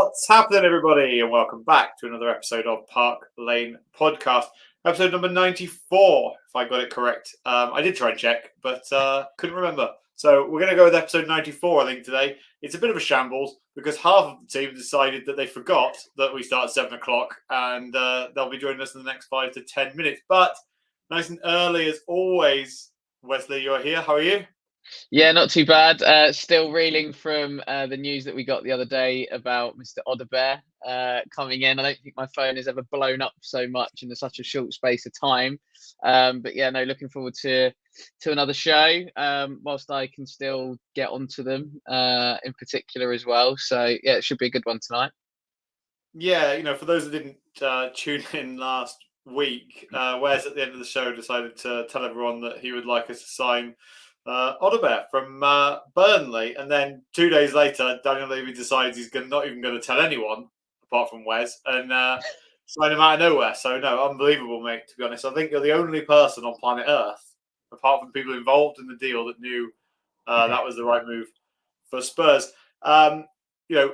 What's happening, everybody, and welcome back to another episode of Park Lane Podcast, episode number 94, if I got it correct. I did try and check, but couldn't remember. So we're going to go with episode 94, I think, today. It's a bit of a shambles because half of the team decided that they forgot that we start at 7 o'clock, and they'll be joining us in the next 5 to 10 minutes. But nice and early as always. Wesley, you're here. How are you? Yeah, not too bad. Still reeling from the news that we got the other day about Mr. Odobert coming in. I don't think my phone has ever blown up so much in such a short space of time. But yeah, no, looking forward to another show. Whilst I can still get onto them in particular as well. So yeah, it should be a good one tonight. Yeah, for those that didn't tune in last week, Wes at the end of the show decided to tell everyone that he would like us to sign Odobert from Burnley, and then 2 days later, Daniel Levy decides he's not even going to tell anyone apart from Wes, and sign him out of nowhere. So no, unbelievable, mate. To be honest, I think you're the only person on planet Earth, apart from people involved in the deal, that knew that was the right move for Spurs. Do a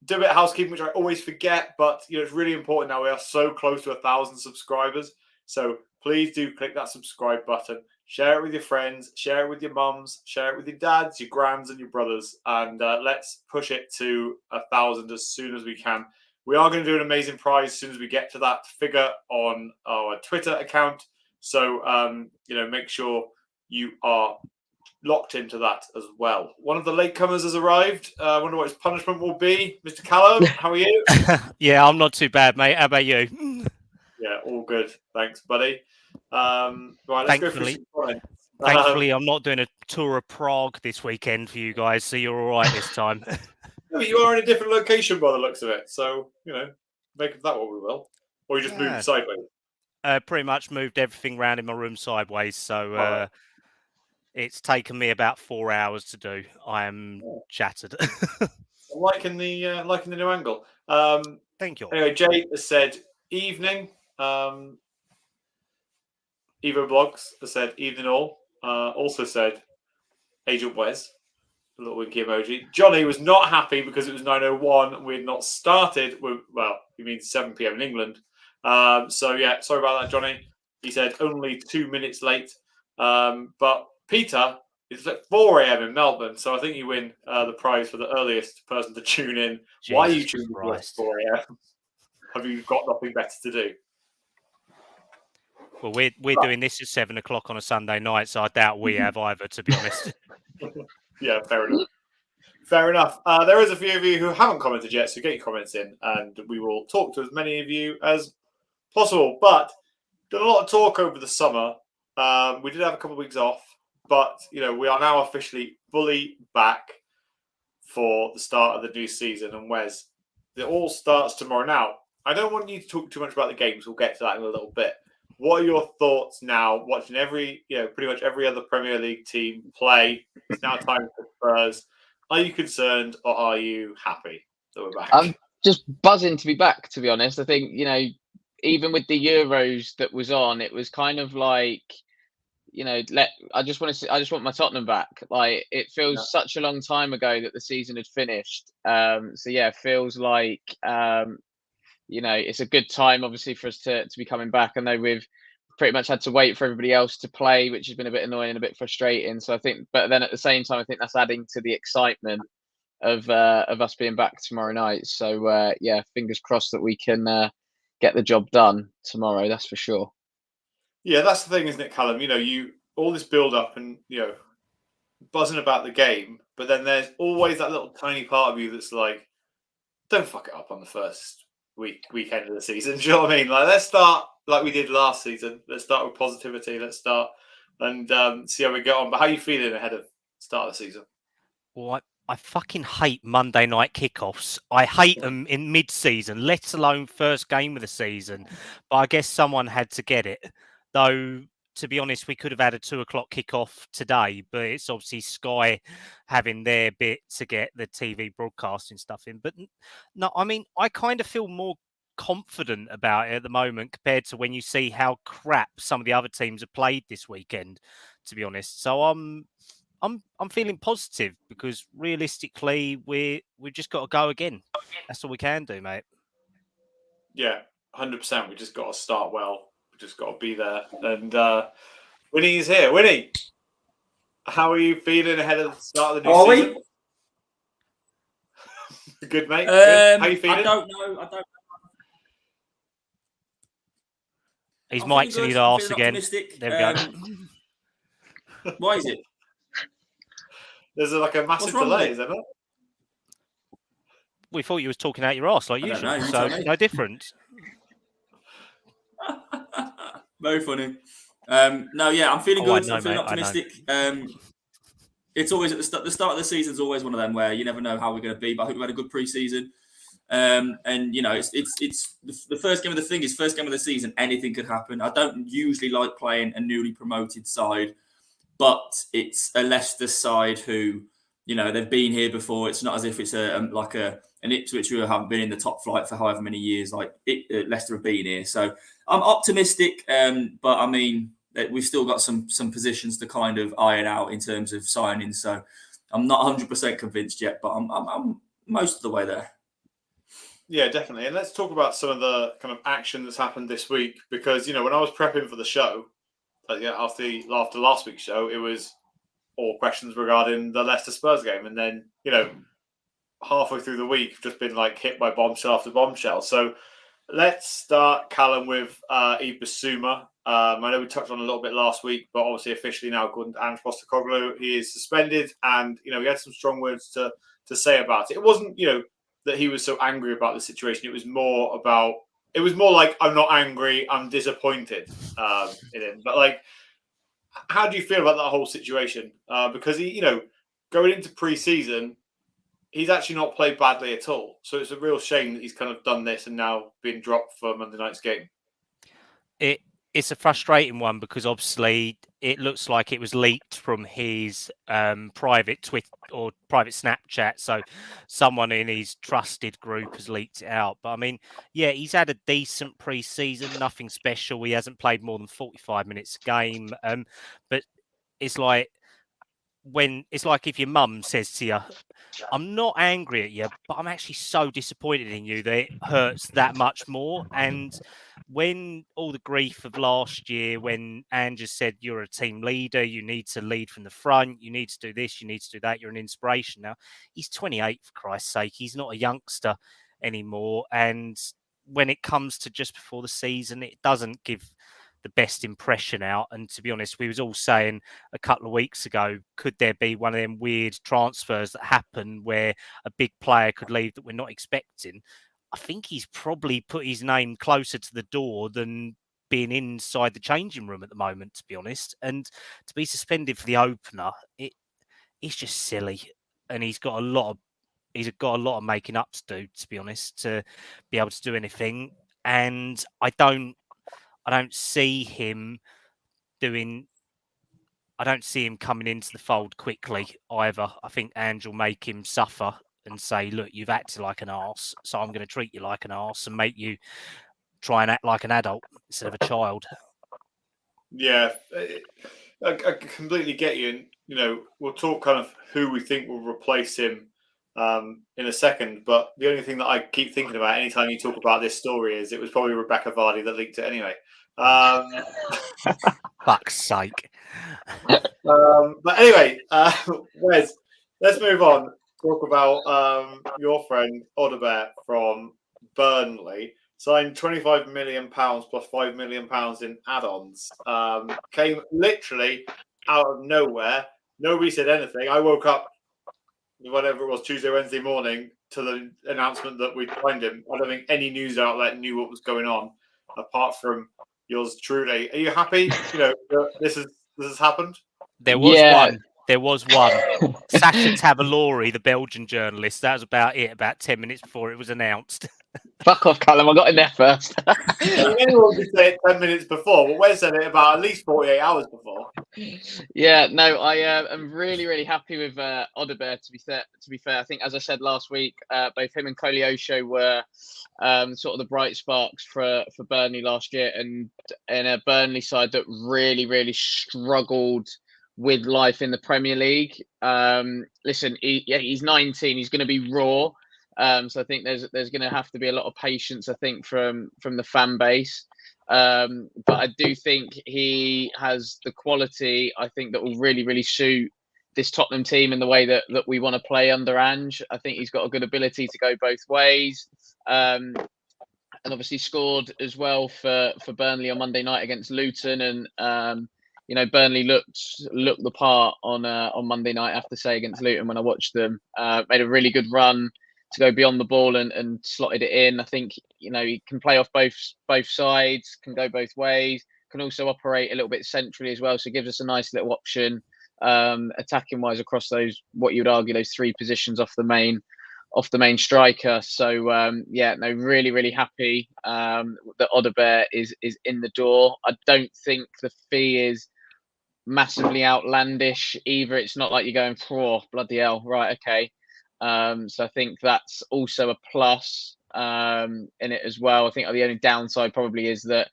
bit of housekeeping, which I always forget, but it's really important now. We are so close to 1,000 subscribers, so please do click that subscribe button. Share it with your friends, share it with your mums, share it with your dads, your grands, and your brothers, and let's push it to 1,000 as soon as we can. We are going to do an amazing prize as soon as we get to that figure on our Twitter account. So make sure you are locked into that as well. One of the latecomers has arrived. I wonder what his punishment will be. Mr. Kallum, how are you? Yeah, I'm not too bad, mate. How about you? Yeah, all good. Thanks, buddy. Right, let's go through some comments. Thankfully, I'm not doing a tour of Prague this weekend for you guys, so you're all right this time. No, you are in a different location by the looks of it, so make of that what we will. Or you just moved sideways. Pretty much moved everything around in my room sideways, so it's taken me about 4 hours to do. I am shattered. I'm liking the new angle. Thank you. Anyway, Jay has said evening. Evo Blogs has said evening all. Also said Agent Wes, a little winky emoji. Johnny was not happy because it was 9:01 and we had not started. He means 7 p.m. in England. So yeah, sorry about that, Johnny. He said only 2 minutes late. But Peter, it's at 4 a.m. in Melbourne, so I think you win the prize for the earliest person to tune in. Jesus, why are you tuning in at 4 a.m.? Have you got nothing better to do? Well, we're doing this at 7 o'clock on a Sunday night, so I doubt we have either, to be honest. Yeah, fair enough. Fair enough. There is a few of you who haven't commented yet, so get your comments in, and we will talk to as many of you as possible. But done a lot of talk over the summer. We did have a couple of weeks off, but we are now officially fully back for the start of the new season. And Wes, it all starts tomorrow. Now, I don't want you to talk too much about the games. We'll get to that in a little bit. What are your thoughts now, watching pretty much every other Premier League team play? It's now time for Spurs. Are you concerned or are you happy that we're back? I'm just buzzing to be back, to be honest. I think, even with the Euros that was on, it was kind of like, I just want my Tottenham back. Like, it feels such a long time ago that the season had finished. So yeah, it feels like, it's a good time, obviously, for us to be coming back. I know we've pretty much had to wait for everybody else to play, which has been a bit annoying and a bit frustrating. So I think, but then at the same time, I think that's adding to the excitement of us being back tomorrow night. So yeah, fingers crossed that we can get the job done tomorrow. That's for sure. Yeah, that's the thing, isn't it, Kallum? You all this build up and buzzing about the game, but then there's always that little tiny part of you that's like, don't fuck it up on the first weekend of the season. Do you know what I mean? Like, let's start like we did last season. Let's start with positivity. Let's start and see how we get on. But how are you feeling ahead of the start of the season? Well, I fucking hate Monday night kickoffs. I hate them in mid-season, let alone first game of the season. But I guess someone had to get it. Though, to be honest, we could have had a 2 o'clock kickoff today, but it's obviously Sky having their bit to get the TV broadcasting stuff in. But no, I mean, I kind of feel more confident about it at the moment compared to when you see how crap some of the other teams have played this weekend, to be honest. So I'm feeling positive because realistically we've just got to go again. That's all we can do, mate. Yeah, 100%. We just got to start well. We just got to be there. And Wynnie's here. Wynnie, how are you feeling ahead of the start of the new season? Good, mate. Good. How are you feeling? I don't know. His I'm mic's in feeling his good. I'm arse feeling again. optimistic. There we go. Why is it? There's like a massive wrong with delay, it? is there not? We thought you was talking out your arse like I don't usual, know, you so tell me. no difference. Very funny. No, yeah, I'm feeling Oh, I good. know, I'm feeling mate, I know. optimistic. It's always at the start of the season is always one of them where you never know how we're going to be. But I think we've had a good pre-season, and you know, it's the first game of the thing is first game of the season. Anything could happen. I don't usually like playing a newly promoted side, but it's a Leicester side who, you know, they've been here before. It's not as if it's an Ipswich who haven't been in the top flight for however many years. Like Leicester have been here, so I'm optimistic. But I mean, we've still got some positions to kind of iron out in terms of signings. So I'm not 100% convinced yet, but I'm most of the way there. Yeah, definitely. And let's talk about some of the kind of action that's happened this week, because, you know, when I was prepping for the show, after last week's show, it was all questions regarding the Leicester Spurs game. And then, you know, halfway through the week, just been like hit by bombshell after bombshell. So let's start, Kallum, with Yves Bissouma. I know we touched on a little bit last week, but obviously officially now, according to Ange Postecoglou, he is suspended. And, you know, he had some strong words to say about it. It wasn't, you know, that he was so angry about the situation. It was more like, I'm not angry, I'm disappointed in him. But like, how do you feel about that whole situation? Because he, you know, going into pre-season, he's actually not played badly at all. So it's a real shame that he's kind of done this and now been dropped for Monday night's game. It's a frustrating one because obviously it looks like it was leaked from his private Twitter or private Snapchat. So someone in his trusted group has leaked it out. But I mean, yeah, he's had a decent pre-season, nothing special. He hasn't played more than 45 minutes a game. But it's like if your mum says to you, I'm not angry at you, but I'm actually so disappointed in you that it hurts that much more. And when all the grief of last year, when Andrew said you're a team leader, you need to lead from the front, you need to do this, you need to do that, you're an inspiration. Now, he's 28, for Christ's sake. He's not a youngster anymore. And when it comes to just before the season, it doesn't give the best impression out. And to be honest, we was all saying a couple of weeks ago, could there be one of them weird transfers that happen where a big player could leave that we're not expecting? I think he's probably put his name closer to the door than being inside the changing room at the moment, to be honest. And to be suspended for the opener, it's just silly. And he's got a lot of making up to do, to be honest, to be able to do anything. And I don't see him coming into the fold quickly either. I think Ange will make him suffer and say, look, you've acted like an arse, so I'm going to treat you like an arse and make you try and act like an adult instead of a child. Yeah, I completely get you. And, you know, we'll talk kind of who we think will replace him in a second. But the only thing that I keep thinking about anytime you talk about this story is it was probably Rebecca Vardy that leaked it anyway. Fuck's sake. But anyway, Wes, let's move on. Talk about your friend Odobert from Burnley. Signed £25 million plus £5 million in add-ons. Came literally out of nowhere. Nobody said anything. I woke up, whatever it was, Tuesday, Wednesday morning, to the announcement that we'd signed him. I don't think any news outlet knew what was going on, apart from yours truly. Are you happy? You know, this has happened. There was one. There was one. Sasha Tavolori, the Belgian journalist. That was about it. About 10 minutes before it was announced. Fuck off, Kallum. I got in there first. Anyone could say it 10 minutes before, but Wes said it about at least 48 hours before. Yeah, no, I am really, really happy with Odobert. To be fair, I think, as I said last week, both him and Koleosho were sort of the bright sparks for Burnley last year, and in a Burnley side that really, really struggled with life in the Premier League. Listen, he's 19. He's going to be raw. So I think there's going to have to be a lot of patience, I think, from the fan base. But I do think he has the quality, I think, that will really, really suit this Tottenham team in the way that we want to play under Ange. I think he's got a good ability to go both ways. And obviously scored as well for Burnley on Monday night against Luton. And, Burnley looked the part on Monday night, I have to say, against Luton when I watched them. Made a really good run to go beyond the ball and slotted it in. I think, he can play off both sides, can go both ways, can also operate a little bit centrally as well. So it gives us a nice little option attacking wise across those, what you would argue, those three positions off the main striker. So really, really happy that Odobert is in the door. I don't think the fee is massively outlandish either. It's not like you're going, oh, bloody hell, right, okay. So I think that's also a plus in it as well. I think the only downside probably is that,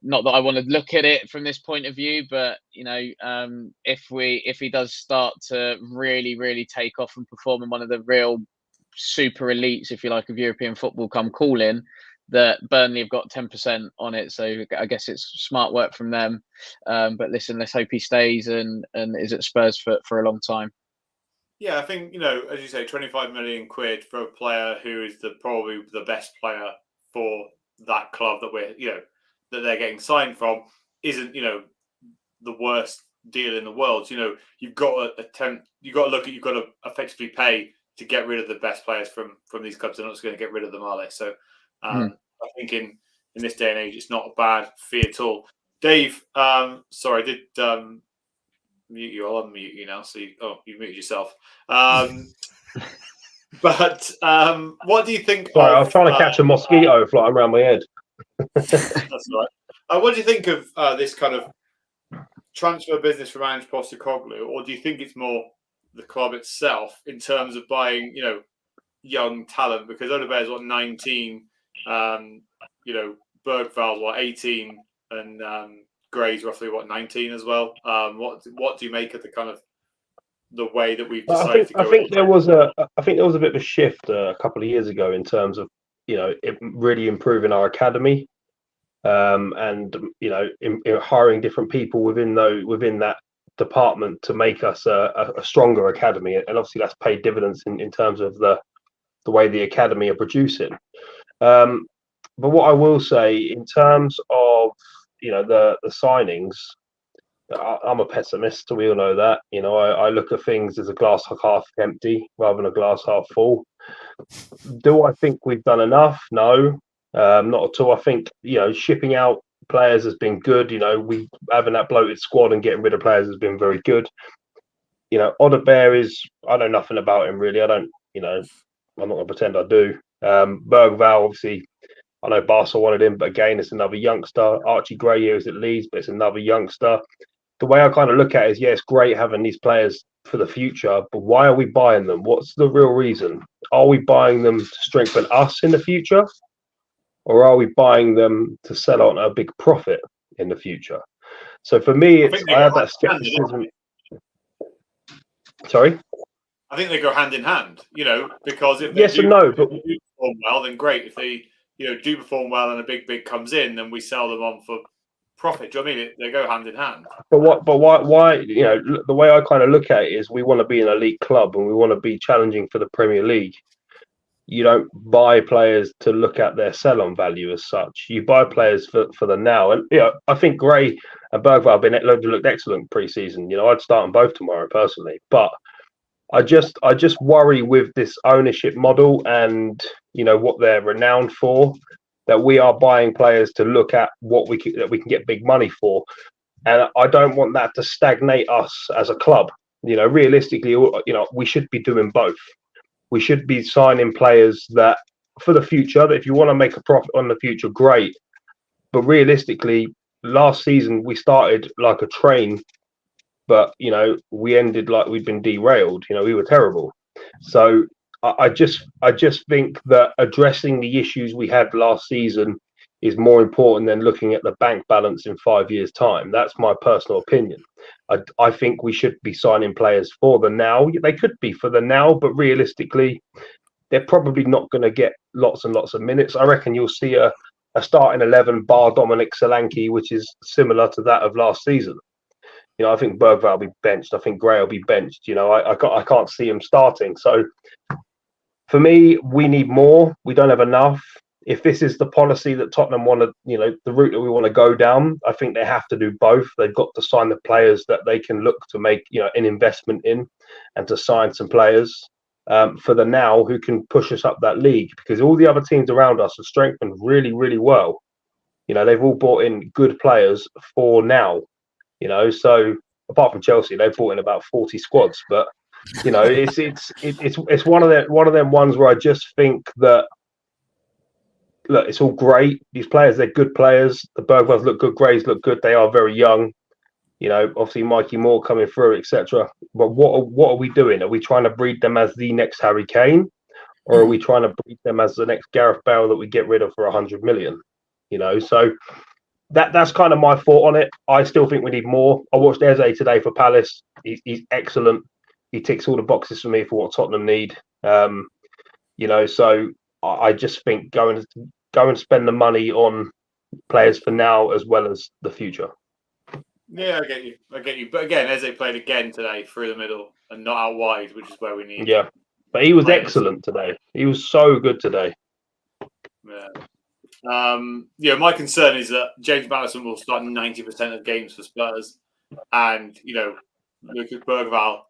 not that I want to look at it from this point of view, but if he does start to really, really take off and perform in one of the real super elites, if you like, of European football come calling, that Burnley have got 10% on it. So I guess it's smart work from them. But listen, let's hope he stays and is at Spurs for a long time. Yeah, I think, as you say, 25 million quid for a player who is probably the best player for that club that that they're getting signed from isn't, the worst deal in the world. You've got to effectively pay to get rid of the best players from these clubs. They're not just going to get rid of them, are they? So I think in this day and age, it's not a bad fee at all. Dave, sorry, I did mute you. I'll unmute you now. So you've muted yourself. But what do you think? Sorry, I was trying to catch a mosquito flying around my head. That's all right. What do you think of this kind of transfer business from Ange Postecoglou, or do you think it's more the club itself in terms of buying, young talent? Because Odobert's 19, Bergval's 18, and Gray's roughly 19 as well. What do you make of the kind of the way that we've decided to go? I think there was a bit of a shift a couple of years ago in terms of it really improving our academy, and hiring different people within that department to make us a stronger academy, and obviously that's paid dividends in terms of the way the academy are producing. But what I will say in terms of the signings, I'm a pessimist, so we all know that. I look at things as a glass half empty rather than a glass half full. Do I think we've done enough? No, not at all. I think shipping out players has been good. We having that bloated squad and getting rid of players has been very good. Odobert I know nothing about him really. I don't. I'm not going to pretend I do. Bergval, obviously, I know Barca wanted him, but again, it's another youngster. Archie Gray here is at Leeds, but it's another youngster. The way I kind of look at it is, it's great having these players for the future, but why are we buying them? What's the real reason? Are we buying them to strengthen us in the future? Or are we buying them to sell on a big profit in the future? So for me, I have that skepticism. Sorry? I think they go hand in hand, because if yes and no, but do perform well, then great. If they, do perform well and a big comes in, then we sell them on for profit. Do you know what I mean? They go hand in hand. But why? The way I kind of look at it is, we want to be an elite club and we want to be challenging for the Premier League. You don't buy players to look at their sell-on value as such. You buy players for the now. And I think Gray and Bergval have looked excellent pre-season. I'd start them both tomorrow personally, but I just worry with this ownership model and what they're renowned for, that we are buying players to look at what we can get big money for, and I don't want that to stagnate us as a club. Realistically, we should be doing both. We should be signing players that for the future, that if you want to make a profit on the future, great. But realistically, last season we started like a train, but we ended like we'd been derailed. We were terrible. So I just think that addressing the issues we had last season is more important than looking at the bank balance in 5 years' time. That's my personal opinion. I think we should be signing players for the now. They could be for the now, but realistically, they're probably not going to get lots and lots of minutes. I reckon you'll see a starting 11 bar Dominic Solanke, which is similar to that of last season. You know, I think Bergvall will be benched. I think Gray will be benched. You know, I can't see him starting. So for me, we need more. We don't have enough. If this is the policy that Tottenham want to, you know, the route that we want to go down, I think they have to do both. They've got to sign the players that they can look to make, you know, an investment in, and to sign some players for the now who can push us up that league, because all the other teams around us are strengthened really, really well. You know, they've all brought in good players for now, you know, so apart from Chelsea, they've brought in about 40 squads, but you know, it's one of them ones where I just think that, look, it's all great. These players, they're good players. The Bergvalls look good. Grays look good. They are very young. You know, obviously Mikey Moore coming through, etc. But what are we doing? Are we trying to breed them as the next Harry Kane, or are we trying to breed them as the next Gareth Bale that we get rid of for 100 million? You know, so that's kind of my thought on it. I still think we need more. I watched Eze today for Palace. He's excellent. He ticks all the boxes for me for what Tottenham need. You know, so I just think go and spend the money on players for now as well as the future. Yeah, I get you. But again, Eze played again today through the middle and not out wide, which is where we need. Yeah, but he was excellent today. He was so good today. Yeah. My concern is that James Maddison will start 90% of games for Spurs, and you know, Lucas Bergvall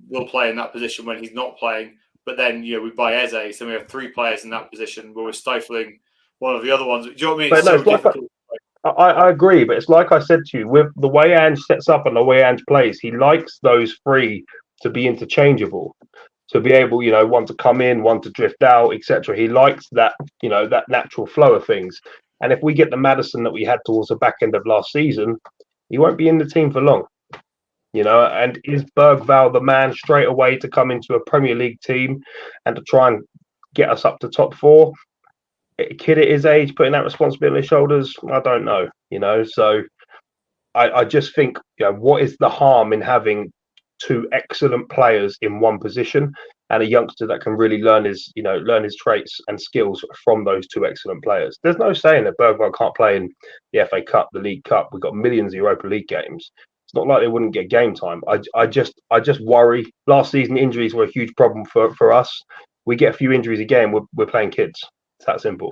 will play in that position when he's not playing. But then, you know, we buy Eze, so we have 3 players in that position where we're stifling one of the other ones. Do you know what I mean? It's so difficult. I agree, but it's like I said to you, with the way Ange sets up and the way Ange plays, he likes those 3 to be interchangeable, to be able, you know, one to come in, one to drift out, etc. He likes that, you know, that natural flow of things. And if we get the Maddison that we had towards the back end of last season, he won't be in the team for long. You know, and is Bergvall the man straight away to come into a Premier League team and to try and get us up to top 4? A kid at his age putting that responsibility on his shoulders, I don't know. You know, so I just think, you know, what is the harm in having 2 excellent players in one position and a youngster that can really learn his traits and skills from those 2 excellent players? There's no saying that Bergvall can't play in the FA Cup, the League Cup. We've got millions of Europa League games. It's not like they wouldn't get game time. I just worry. Last season, injuries were a huge problem for us. We get a few injuries again, we're playing kids. It's that simple.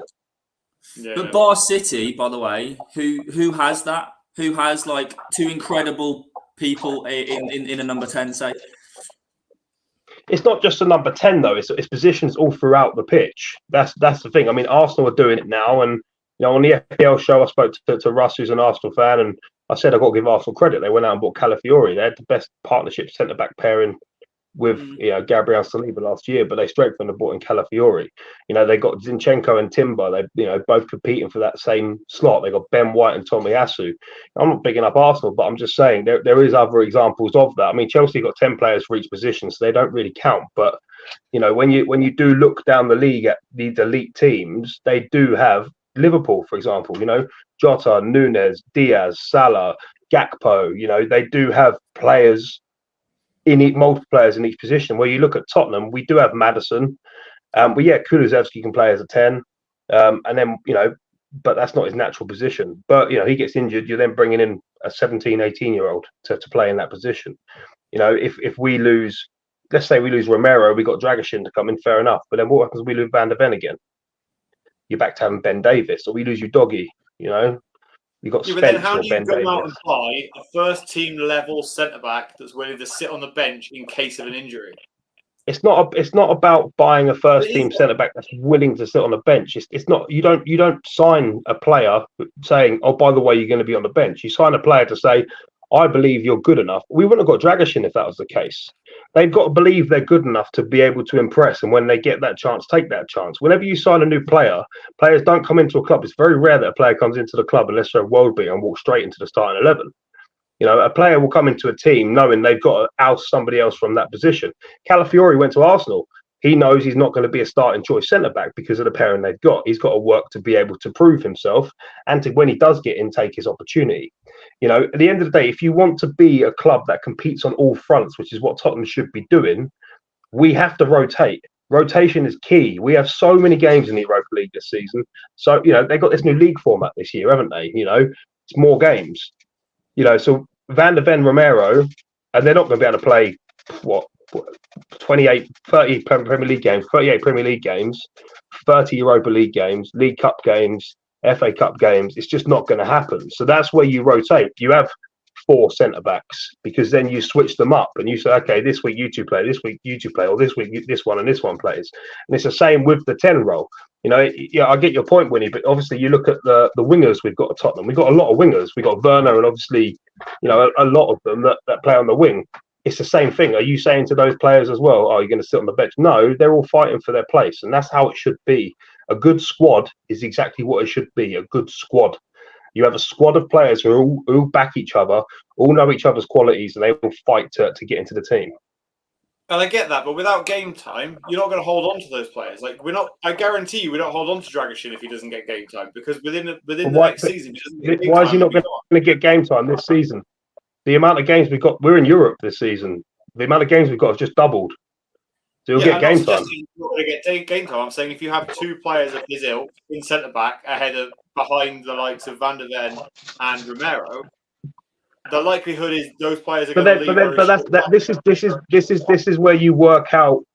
Yeah. But Bar City, by the way, who has that? Who has like 2 incredible people in a number 10, say? It's not just a number 10 though. It's positions all throughout the pitch. That's the thing. I mean, Arsenal are doing it now, and you know, on the FPL show, I spoke to Russ, who's an Arsenal fan, and I said I've got to give Arsenal credit. They went out and bought Calafiori. They had the best partnership centre-back pairing with Gabriel Saliba last year, but they strengthened and bought in Calafiori. You know, they got Zinchenko and Timber. They, you know, both competing for that same slot. They got Ben White and Tomiyasu. I'm not bigging up Arsenal, but I'm just saying there is other examples of that. I mean, Chelsea got 10 players for each position, so they don't really count. But you know, when you do look down the league at these elite teams, they do have Liverpool, for example. You know, Jota, Nunes, Diaz, Salah, Gakpo. You know, they do have players multiple players in each position. Where you look at Tottenham, we do have Maddison. Kulusevski can play as a 10. And then, you know, but that's not his natural position. But, you know, he gets injured, you're then bringing in a 17, 18-year-old to play in that position. You know, if we lose, let's say we lose Romero, we got Dragishin to come in, fair enough. But then what happens if we lose Van der Ven again? You're back to having Ben Davis, or we lose Udogie, you know? You got Spence, but then how or do you Ben go Davis. out and buy a first team level centre back that's willing to sit on the bench in case of an injury? It's not about buying a first team centre back that's willing to sit on the bench. It's not. You don't sign a player saying, oh, by the way, you're going to be on the bench. You sign a player to say, I believe you're good enough. We wouldn't have got Dragishin if that was the case. They've got to believe they're good enough to be able to impress, and when they get that chance, take that chance. Whenever you sign a new player, players don't come into a club. It's very rare that a player comes into the club unless they're a world beater and walk straight into the starting 11. You know, a player will come into a team knowing they've got to oust somebody else from that position. Calafiori went to Arsenal. He knows he's not going to be a starting choice centre back because of the pairing they've got. He's got to work to be able to prove himself and to, when he does get in, take his opportunity. You know, at the end of the day, if you want to be a club that competes on all fronts, which is what Tottenham should be doing, we have to rotate. Rotation is key. We have so many games in the Europa League this season. So, you know, they've got this new league format this year, haven't they? You know, it's more games. You know, so Van de Ven, Romero, and they're not going to be able to play, 30 Premier League games, 38 Premier League games, 30 Europa League games, League Cup games, FA Cup games. It's just not going to happen. So that's where you rotate. You have 4 centre backs because then you switch them up and you say, okay, this week you two play, this week you two play, or this week this one and this one plays. And it's the same with the 10 role. You know, I get your point, Wynnie, but obviously you look at the wingers we've got at Tottenham. We've got a lot of wingers. We've got Werner and obviously, you know, a lot of them that play on the wing. It's the same thing. Are you saying to those players as well, oh, you're going to sit on the bench? No, they're all fighting for their place. And that's how it should be. A good squad is exactly what it should be, a good squad. You have a squad of players who all back each other, all know each other's qualities, and they will fight to get into the team. And I get that, but without game time, you're not going to hold on to those players. Like we're not. I guarantee you, we don't hold on to Dragishin if he doesn't get game time because within the next season, why is he not going to get game time this season? The amount of games we've got, we're in Europe this season. The amount of games we've got has just doubled. So he'll get game time. He's not going to get game time. I'm saying if you have 2 players of his ilk in centre back behind the likes of Van de Ven and Romero, the likelihood is those players are going to leave. But this is where you work out,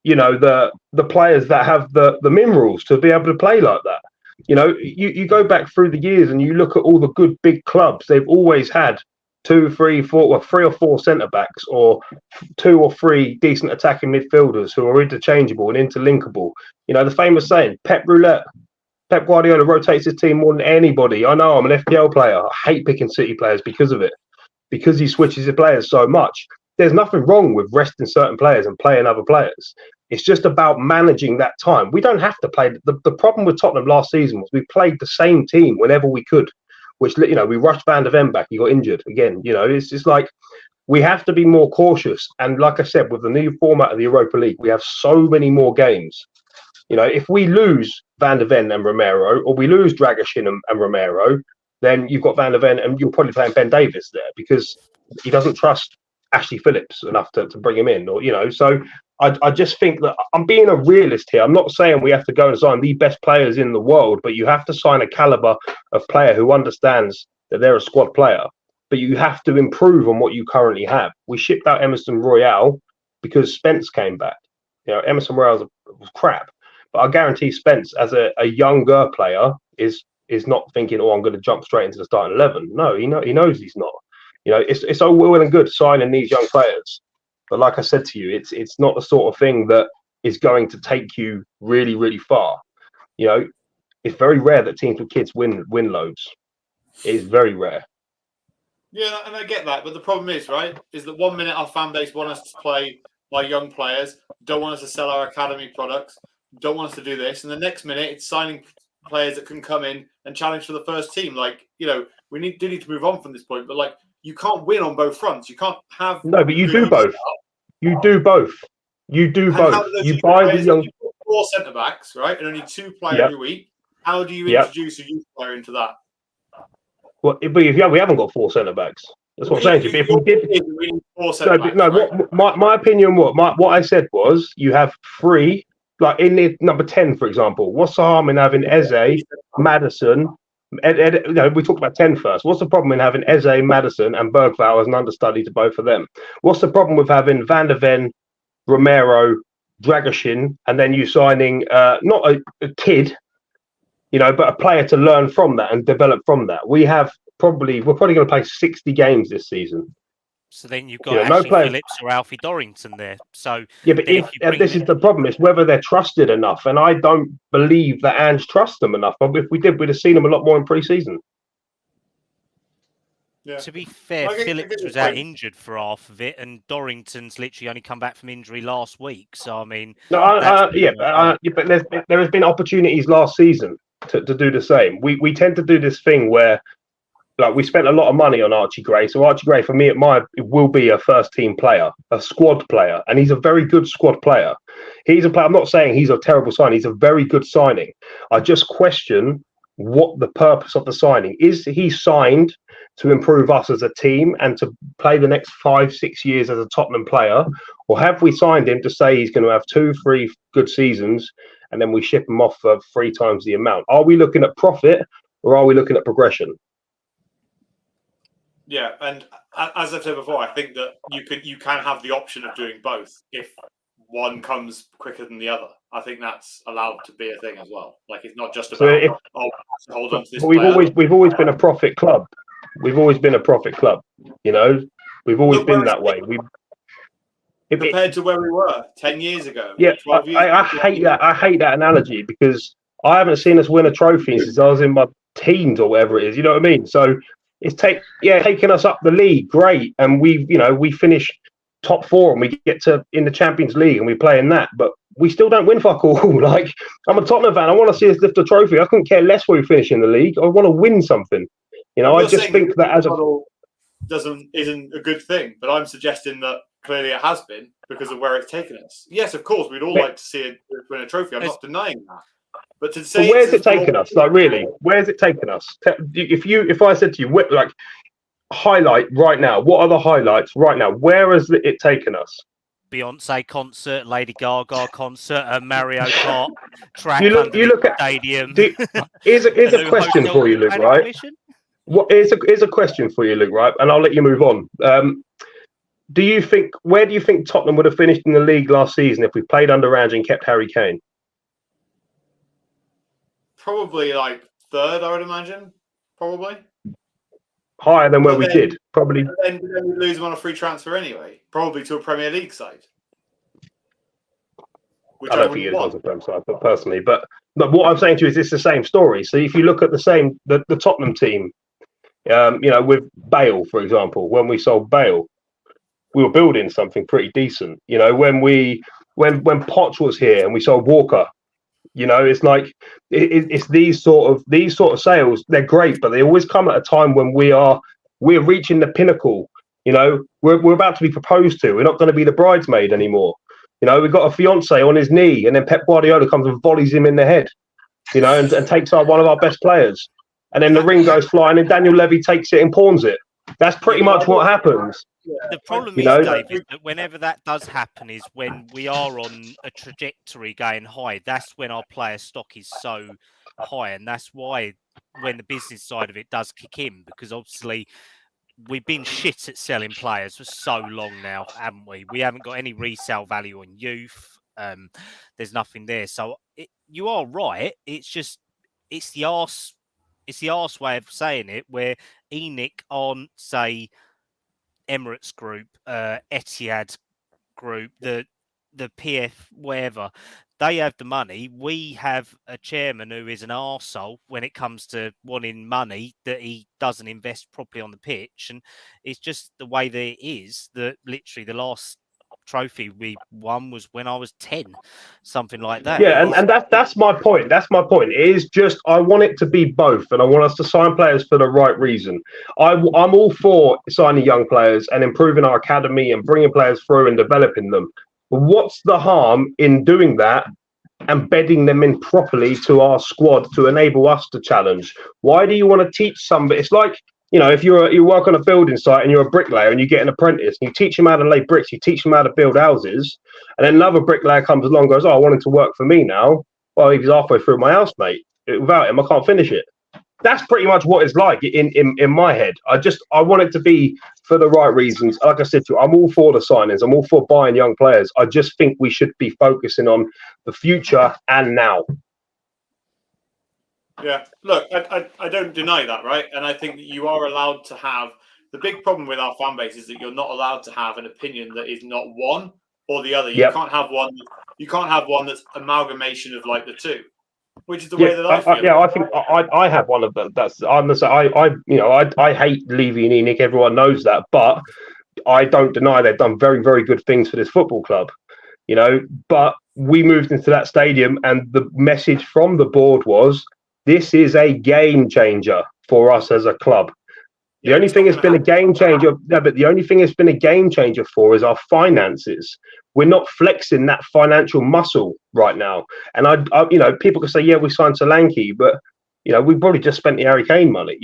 you know, the players that have the minerals to be able to play like that. You know, you go back through the years and you look at all the good big clubs. They've always had 2, 3, 4, or 3 or 4 centre backs, or 2 or 3 decent attacking midfielders who are interchangeable and interlinkable. You know, the famous saying, Pep Guardiola rotates his team more than anybody. I know I'm an FPL player. I hate picking City players because of it, because he switches his players so much. There's nothing wrong with resting certain players and playing other players. It's just about managing that time. We don't have to play. The problem with Tottenham last season was we played the same team whenever we could, which, you know, we rushed Van de Ven back. He got injured again. You know, it's just like we have to be more cautious. And like I said, with the new format of the Europa League, we have so many more games. You know, if we lose Van de Ven and Romero, or we lose Dragishin and Romero, then you've got Van de Ven and you're probably playing Ben Davies there because he doesn't trust Ashley Phillips enough to bring him in, or, you know, so I just think that I'm being a realist here. I'm not saying we have to go and sign the best players in the world, but you have to sign a caliber of player who understands that they're a squad player, but you have to improve on what you currently have. We shipped out Emerson Royale because Spence came back. You know, Emerson Royale was crap, but I guarantee Spence as a younger player is not thinking, oh, I'm going to jump straight into the starting 11. No, he knows he's not. You know, it's all well and good signing these young players, but like I said to you, it's not the sort of thing that is going to take you really, really far. You know, it's very rare that teams with kids win loads. It is very rare. Yeah, and I get that, but the problem is, right, is that 1 minute our fan base want us to play by young players, don't want us to sell our academy products, don't want us to do this, and the next minute it's signing players that can come in and challenge for the first team. Like, you know, we need to move on from this point, but like, you can't win on both fronts. You can't have but you do both. You do both. You do both. You buy the young 4 centre backs, right, and only 2 play every week. How do you introduce a youth player into that? Well, but we haven't got 4 centre backs. That's what I'm saying to you. If we did, we need 4 centre backs. My opinion, what I said was, you have 3, like in the number 10, for example. What's the harm in having Eze, Maddison? We talked about 10 first. What's the problem in having Eze, Maddison, and Bergvall as an understudy to both of them? What's the problem with having Van de Ven, Romero, Dragishin, and then you signing not a kid, you know, but a player to learn from that and develop from that? We're probably going to play 60 games this season. So then you've got Ashley Phillips or Alfie Dorrington there. So yeah, but if this is the problem, it's whether they're trusted enough, and I don't believe that Ange trusts them enough. But if we did, we'd have seen them a lot more in pre-season. Yeah. To be fair, Phillips was out injured for half of it, and Dorrington's literally only come back from injury last week. So I mean, but there has been opportunities last season to do the same. We tend to do this thing where like we spent a lot of money on Archie Gray. So Archie Gray, for me, it will be a first team player, a squad player, and he's a very good squad player. He's a player. I'm not saying he's a terrible signing. He's a very good signing. I just question what the purpose of the signing is. He signed to improve us as a team and to play the next 5-6 years as a Tottenham player, or have we signed him to say he's going to have 2-3 good seasons and then we ship him off for 3 times the amount? Are we looking at profit or are we looking at progression? Yeah, and as I've said before, I think that you can have the option of doing both if one comes quicker than the other. I think that's allowed to be a thing as well. Like, it's not just about hold on to this. We've always been a profit club. We've always been a profit club. You know, we've always been that way. Compared to where we were 10 years ago. Yeah, 12 years I hate that. I hate that analogy because I haven't seen us win a trophy since I was in my teens or whatever it is. You know what I mean? So it's taking us up the league, great, and we finish top 4 and we get to in the Champions League and we play in that, but we still don't win fuck all. Like, I'm a Tottenham fan. I want to see us lift a trophy. I couldn't care less where we finish in the league. I want to win something. You know, I just think that as isn't a good thing, but I'm suggesting that clearly it has been because of where it's taken us. Yes, of course, we'd all like to see it win a trophy. I'm not denying that. But to say, where's it taken us? Like, really, where's it taken us? If I said to you, like, highlight right now, what are the highlights right now? Where has it taken us? Beyonce concert, Lady Gaga concert, Mario Kart track. You look at stadium. Here's a question for you, Luke. Right? Here's a question for you, Luke. Right, and I'll let you move on. Where do you think Tottenham would have finished in the league last season if we played under Ange and kept Harry Kane? Probably like 3rd, I would imagine. Probably higher than where we did. Probably. Then we'd lose him on a free transfer anyway. Probably to a Premier League side. I don't think it was a Premier side, but personally. But what I'm saying to you is it's the same story. So if you look at the Tottenham team, with Bale, for example, when we sold Bale, we were building something pretty decent. You know, when Poch was here and we sold Walker. You know, it's like it's these sort of sales. They're great, but they always come at a time when we're reaching the pinnacle. You know, we're about to be proposed to. We're not going to be the bridesmaid anymore. You know, we've got a fiance on his knee, and then Pep Guardiola comes and volleys him in the head. You know, and takes one of our best players, and then the ring goes flying, and Daniel Levy takes it and pawns it. That's pretty much what happens. The problem is, Dave, is that whenever that does happen is when we are on a trajectory going high. That's when our player stock is so high. And that's why when the business side of it does kick in, because obviously we've been shit at selling players for so long now, haven't we? We haven't got any resale value on youth. There's nothing there. So you are right. It's the arse way of saying it, where ENIC on, say, Emirates Group, Etihad Group, the PF, whatever, they have the money. We have a chairman who is an arsehole when it comes to wanting money, that he doesn't invest properly on the pitch. And it's just the way that it is, that literally the last trophy we won was when I was 10, something like that. Yeah, and that's my point. That's my point. It is just, I want it to be both, and I want us to sign players for the right reason. I'm all for signing young players and improving our academy and bringing players through and developing them. But what's the harm in doing that and bedding them in properly to our squad to enable us to challenge? Why do you want to teach somebody? It's like, you know, if you work on a building site and you're a bricklayer and you get an apprentice and you teach him how to lay bricks, you teach him how to build houses, and then another bricklayer comes along and goes, "Oh, I want him to work for me now." Well, he's halfway through my house, mate. Without him, I can't finish it. That's pretty much what it's like in my head. I want it to be for the right reasons. Like I said to you, I'm all for the signings. I'm all for buying young players. I just think we should be focusing on the future and now. Yeah, look, I don't deny that, right? And I think that you are allowed to have, the big problem with our fan base is that you're not allowed to have an opinion that is not one or the other. You can't have one. You can't have one that's amalgamation of like the two, which is the way that I feel. I think I have one of them. I hate Levy and ENIC. Everyone knows that, but I don't deny they've done very, very good things for this football club. You know, but we moved into that stadium, and the message from the board was, this is a game changer for us as a club. The only thing it's been a game changer. No, but the only thing it's been a game changer for is our finances. We're not flexing that financial muscle right now. And I people can say, yeah, we signed Solanke, but we probably just spent the Harry Kane money.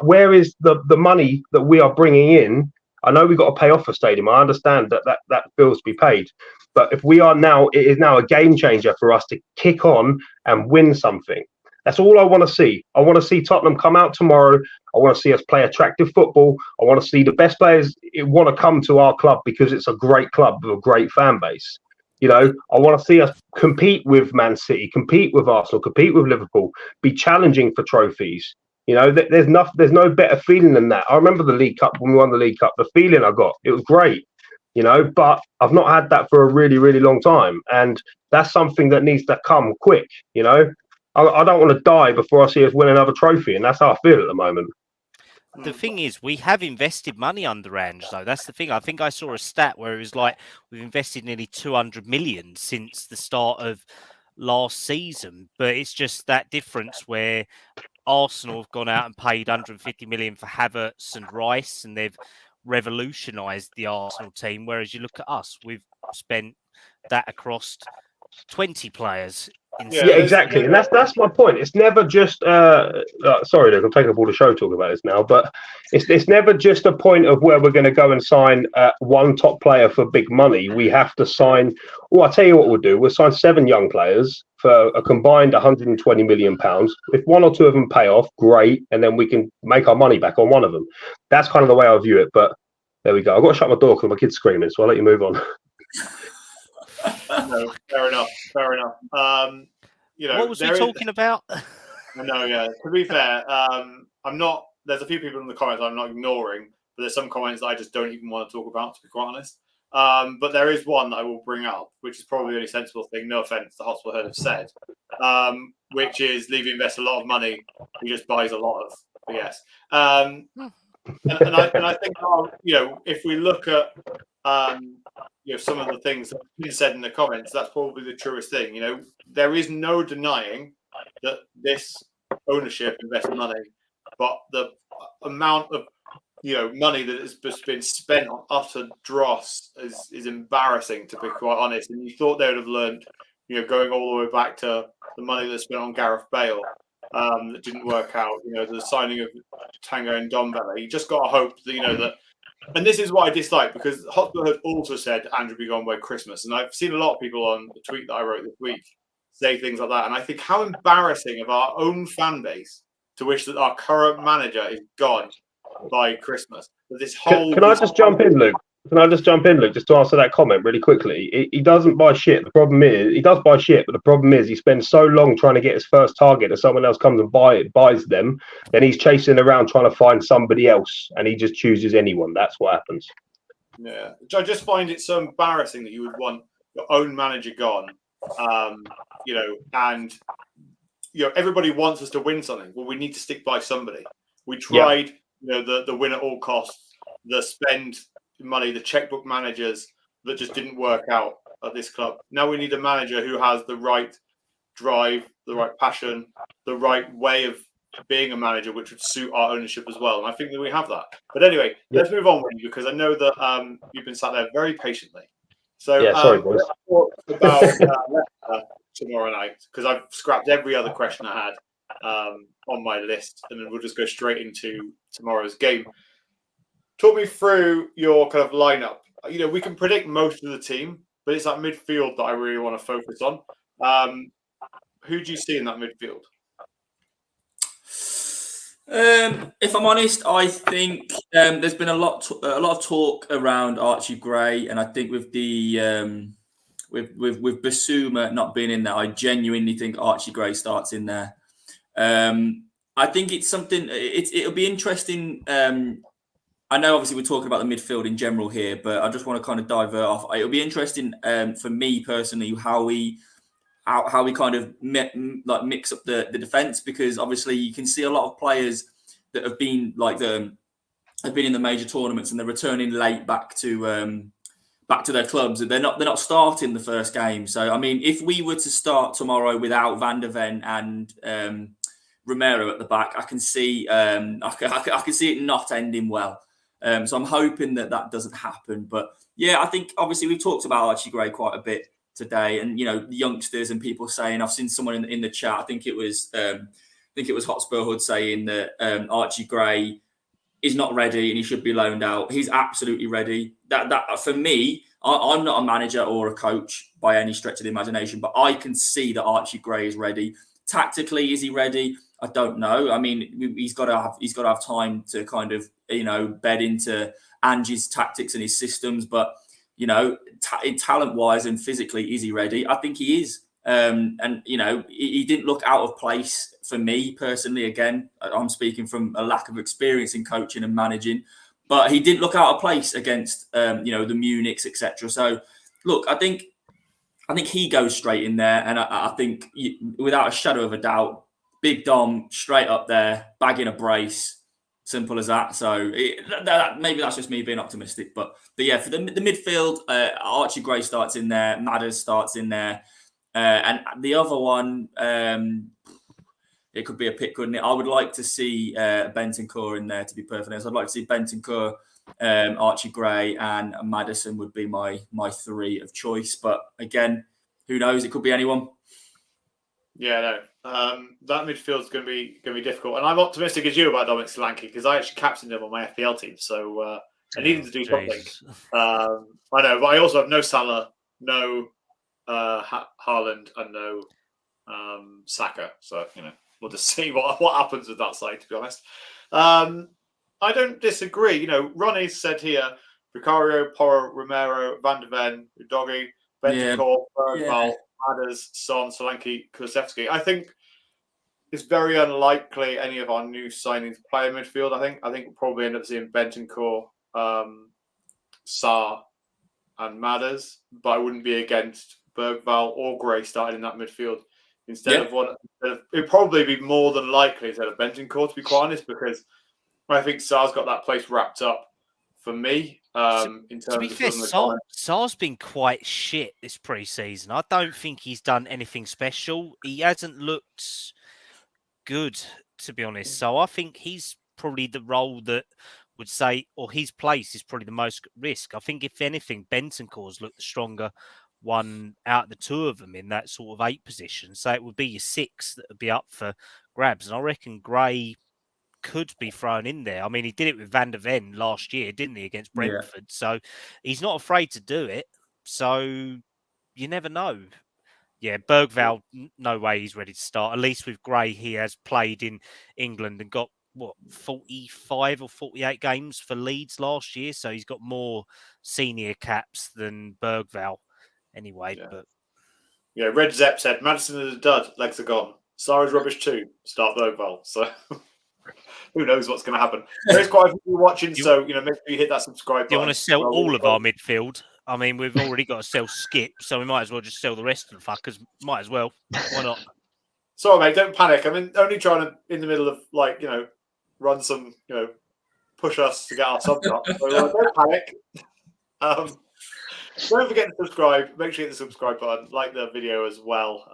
Where is the money that we are bringing in? I know we've got to pay off a stadium. I understand that bills to be paid. But if we are now, it is now a game changer for us to kick on and win something. That's all I want to see. I want to see Tottenham come out tomorrow. I want to see us play attractive football. I want to see the best players want to come to our club because it's a great club with a great fan base. I want to see us compete with Man City, compete with Arsenal, compete with Liverpool, be challenging for trophies. There's no better feeling than that. I remember the League Cup when we won the League Cup. The feeling I got, it was great. But I've not had that for a really, really long time, and that's something that needs to come quick. I don't want to die before I see us win another trophy, and that's how I feel at the moment. The thing is, we have invested money under Ange, though. That's the thing. I think I saw a stat where it was like we've invested nearly 200 million since the start of last season. But it's just that difference where Arsenal have gone out and paid 150 million for Havertz and Rice, and they've revolutionised the Arsenal team. Whereas you look at us, we've spent that across 20 players. Yeah, exactly, and that's my point. It's never just sorry, Luke, I'm taking up all the show talking about this now, but it's never just a point of where we're going to go and sign one top player for big money. We have to sign. Well, I'll tell you what we'll do. We'll sign 7 young players for a combined 120 million pounds. If 1 or 2 of them pay off, great, and then we can make our money back on one of them. That's kind of the way I view it. But there we go. I've got to shut my door because my kid's screaming, so I'll let you move on. No, fair enough. What was we talking about? No, yeah. To be fair, I'm not. There's a few people in the comments I'm not ignoring, but there's some comments that I just don't even want to talk about, to be quite honest. But there is one that I will bring up, which is probably the only sensible thing. No offense, the Hotspur heard have said, which is Levy invests a lot of money. He just buys a lot of BS. And I think if we look at some of the things that have been said in the comments, that's probably the truest thing. There is no denying that this ownership invests money, but the amount of money that has just been spent on utter dross is embarrassing, to be quite honest. And you thought they would have learned, going all the way back to the money that's spent on Gareth Bale that didn't work out. The signing of Tango and Dombele. You just got to hope that that. And this is what I dislike, because Hotspur had also said Andrew be gone by Christmas. And I've seen a lot of people on the tweet that I wrote this week say things like that. And I think how embarrassing of our own fan base to wish that our current manager is gone by Christmas. This whole Can I just jump in, Luke? Just to answer that comment really quickly. He doesn't buy shit. The problem is, he does buy shit, but the problem is he spends so long trying to get his first target that someone else comes and buys them. Then he's chasing around trying to find somebody else, and he just chooses anyone. That's what happens. Yeah. I just find it so embarrassing that you would want your own manager gone, and everybody wants us to win something. Well, we need to stick by somebody. We tried, the win at all costs, the spend money, the checkbook managers that just didn't work out at this club. Now we need a manager who has the right drive, the right passion, the right way of being a manager, which would suit our ownership as well. And I think that we have that. But anyway, let's move on, Wynnie, because I know that you've been sat there very patiently. So sorry, boys. Let's talk about Leicester tomorrow night, because I've scrapped every other question I had on my list, and then we'll just go straight into tomorrow's game. Talk me through your kind of lineup. We can predict most of the team, but it's that midfield that I really want to focus on. Who do you see in that midfield? If I'm honest, I think there's been a lot of talk around Archie Gray, and I think with the with Bissouma not being in there, I genuinely think Archie Gray starts in there. I think it's something. It'll be interesting. I know obviously we're talking about the midfield in general here, but I just want to kind of divert off. It'll be interesting for me personally how we kind of mix up the defense, because obviously you can see a lot of players that have been have been in the major tournaments and they're returning late back to their clubs. They're not starting the first game. So I mean, if we were to start tomorrow without Van der Ven and Romero at the back, I can see I can see it not ending well. So I'm hoping that doesn't happen. But yeah, I think obviously we've talked about Archie Gray quite a bit today, and the youngsters and people saying, I've seen someone in the chat, I think it was Hotspur Hood saying that Archie Gray is not ready and he should be loaned out. He's absolutely ready. That for me, I'm not a manager or a coach by any stretch of the imagination, but I can see that Archie Gray is ready. Tactically, is he ready? I don't know. I mean, he's got to have time to kind of bed into Ange's tactics and his systems. But talent wise and physically, is he ready? I think he is. And he didn't look out of place for me personally. Again, I'm speaking from a lack of experience in coaching and managing, but he didn't look out of place against the Munichs, etc. So look, I think he goes straight in there, and I think without a shadow of a doubt, Big Dom straight up there, bagging a brace, simple as that. So maybe that's just me being optimistic, but yeah, for the midfield, Archie Gray starts in there, Madders starts in there. And the other one, it could be a pick, couldn't it? I would like to see Bentancur in there, to be perfectly honest. I'd like to see Bentancur, Archie Gray, and Maddison would be my three of choice. But again, who knows? It could be anyone. Yeah, no. That midfield is going to be difficult, and I'm optimistic as you about Dominic Solanke because I actually captained him on my FPL team, so I needed to do something. I know, but I also have no Salah, no Haaland, and no Saka. So we'll just see what happens with that side. To be honest, I don't disagree. Ronnie said here: Vicario, Porro, Romero, Van de Ven, Udogie, Bentancur, Bergvall, Madders, Son, Solanke, Kulusevski. I think it's very unlikely any of our new signings play in midfield. I think we'll probably end up seeing Bentancur, Sarr, and Madders, but I wouldn't be against Bergvall or Gray starting in that midfield instead of one. It'd probably be more than likely instead of Bentancur, to be quite honest, because I think Sarr's got that place wrapped up for me. In terms to be fair, Sarr's been quite shit this pre-season. I don't think he's done anything special. He hasn't looked good, to be honest. So I think he's probably the role that would say, or his place is probably the most risk. I think if anything, Bentancur's looked the stronger one out of the two of them in that sort of 8 position. So it would be your 6 that would be up for grabs. And I reckon Gray could be thrown in there. I mean, he did it with Van de Ven last year, didn't he, against Brentford? Yeah. So he's not afraid to do it. So you never know. Yeah, Bergvall, no way he's ready to start. At least with Gray, he has played in England and got, 45 or 48 games for Leeds last year. So he's got more senior caps than Bergvall anyway. Yeah. But yeah, Red Zepp said, Maddison is a dud, legs are gone. Sarr is rubbish too, start Bergvall. So who knows what's going to happen. There's quite a few people watching, so make sure you hit that subscribe button. Do you want to sell all of our midfield? I mean, we've already got to sell Skip, so we might as well just sell the rest of the fuckers. Might as well. Why not? Sorry, mate, don't panic. I'm only trying to, in the middle of, run some, push us to get our subs up. So don't panic. Don't forget to subscribe. Make sure you hit the subscribe button. Like the video as well.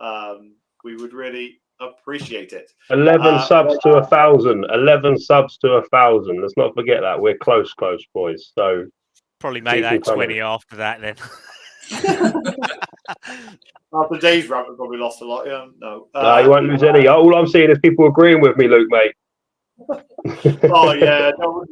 We would really appreciate it. 11 subs to 1,000. 11 subs to 1,000. Let's not forget that. We're close, boys. So probably make that 20 after that then. After Dave's rant, we probably lost a lot. Yeah, no. No, you won't lose any. All I'm seeing is people agreeing with me, Luke, mate. Oh yeah, no,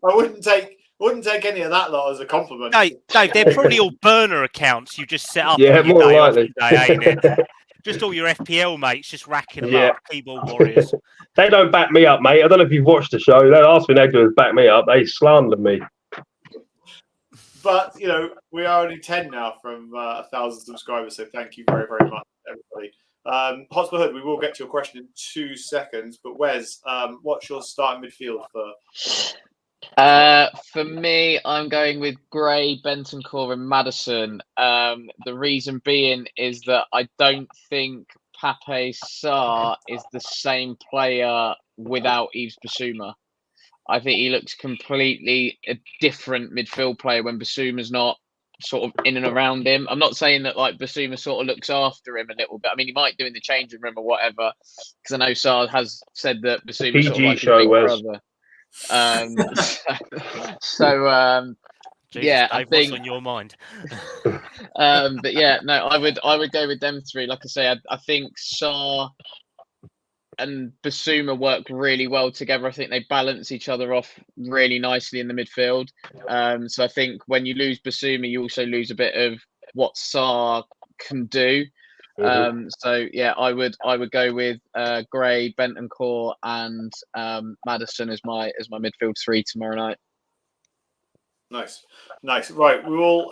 I wouldn't take any of that lot as a compliment. Dave, they're probably all burner accounts you just set up. Yeah, more likely. Today, ain't it? Just all your FPL mates just racking them up, keyboard warriors. They don't back me up, mate. I don't know if you've watched the show. The last thing they do is back me up. They slandered me. But, we are only 10 now from 1,000 subscribers, so thank you very, very much, everybody. Hotspur Hood, we will get to your question in 2 seconds, but Wes, what's your starting midfield for? For me, I'm going with Gray, Bentancur, and Maddison. The reason being is that I don't think Pape Sarr is the same player without Yves Bissouma. I think he looks completely a different midfield player when Bissouma's not sort of in and around him. I'm not saying that like Bissouma sort of looks after him a little bit. I mean, he might do in the changing room or whatever, because I know Sar has said that Bissouma sort of PG like show, his big Wes. brother. So Jesus, yeah, I Dave, think. what's on your mind? But yeah, no, I would go with them three. Like I say, I think Sar and Bissouma work really well together. I think they balance each other off really nicely in the midfield. So I think when you lose Bissouma, you also lose a bit of what Sar can do. So yeah, I would go with Gray, Bentancur, and Maddison as my midfield three tomorrow night. Nice. Right, we will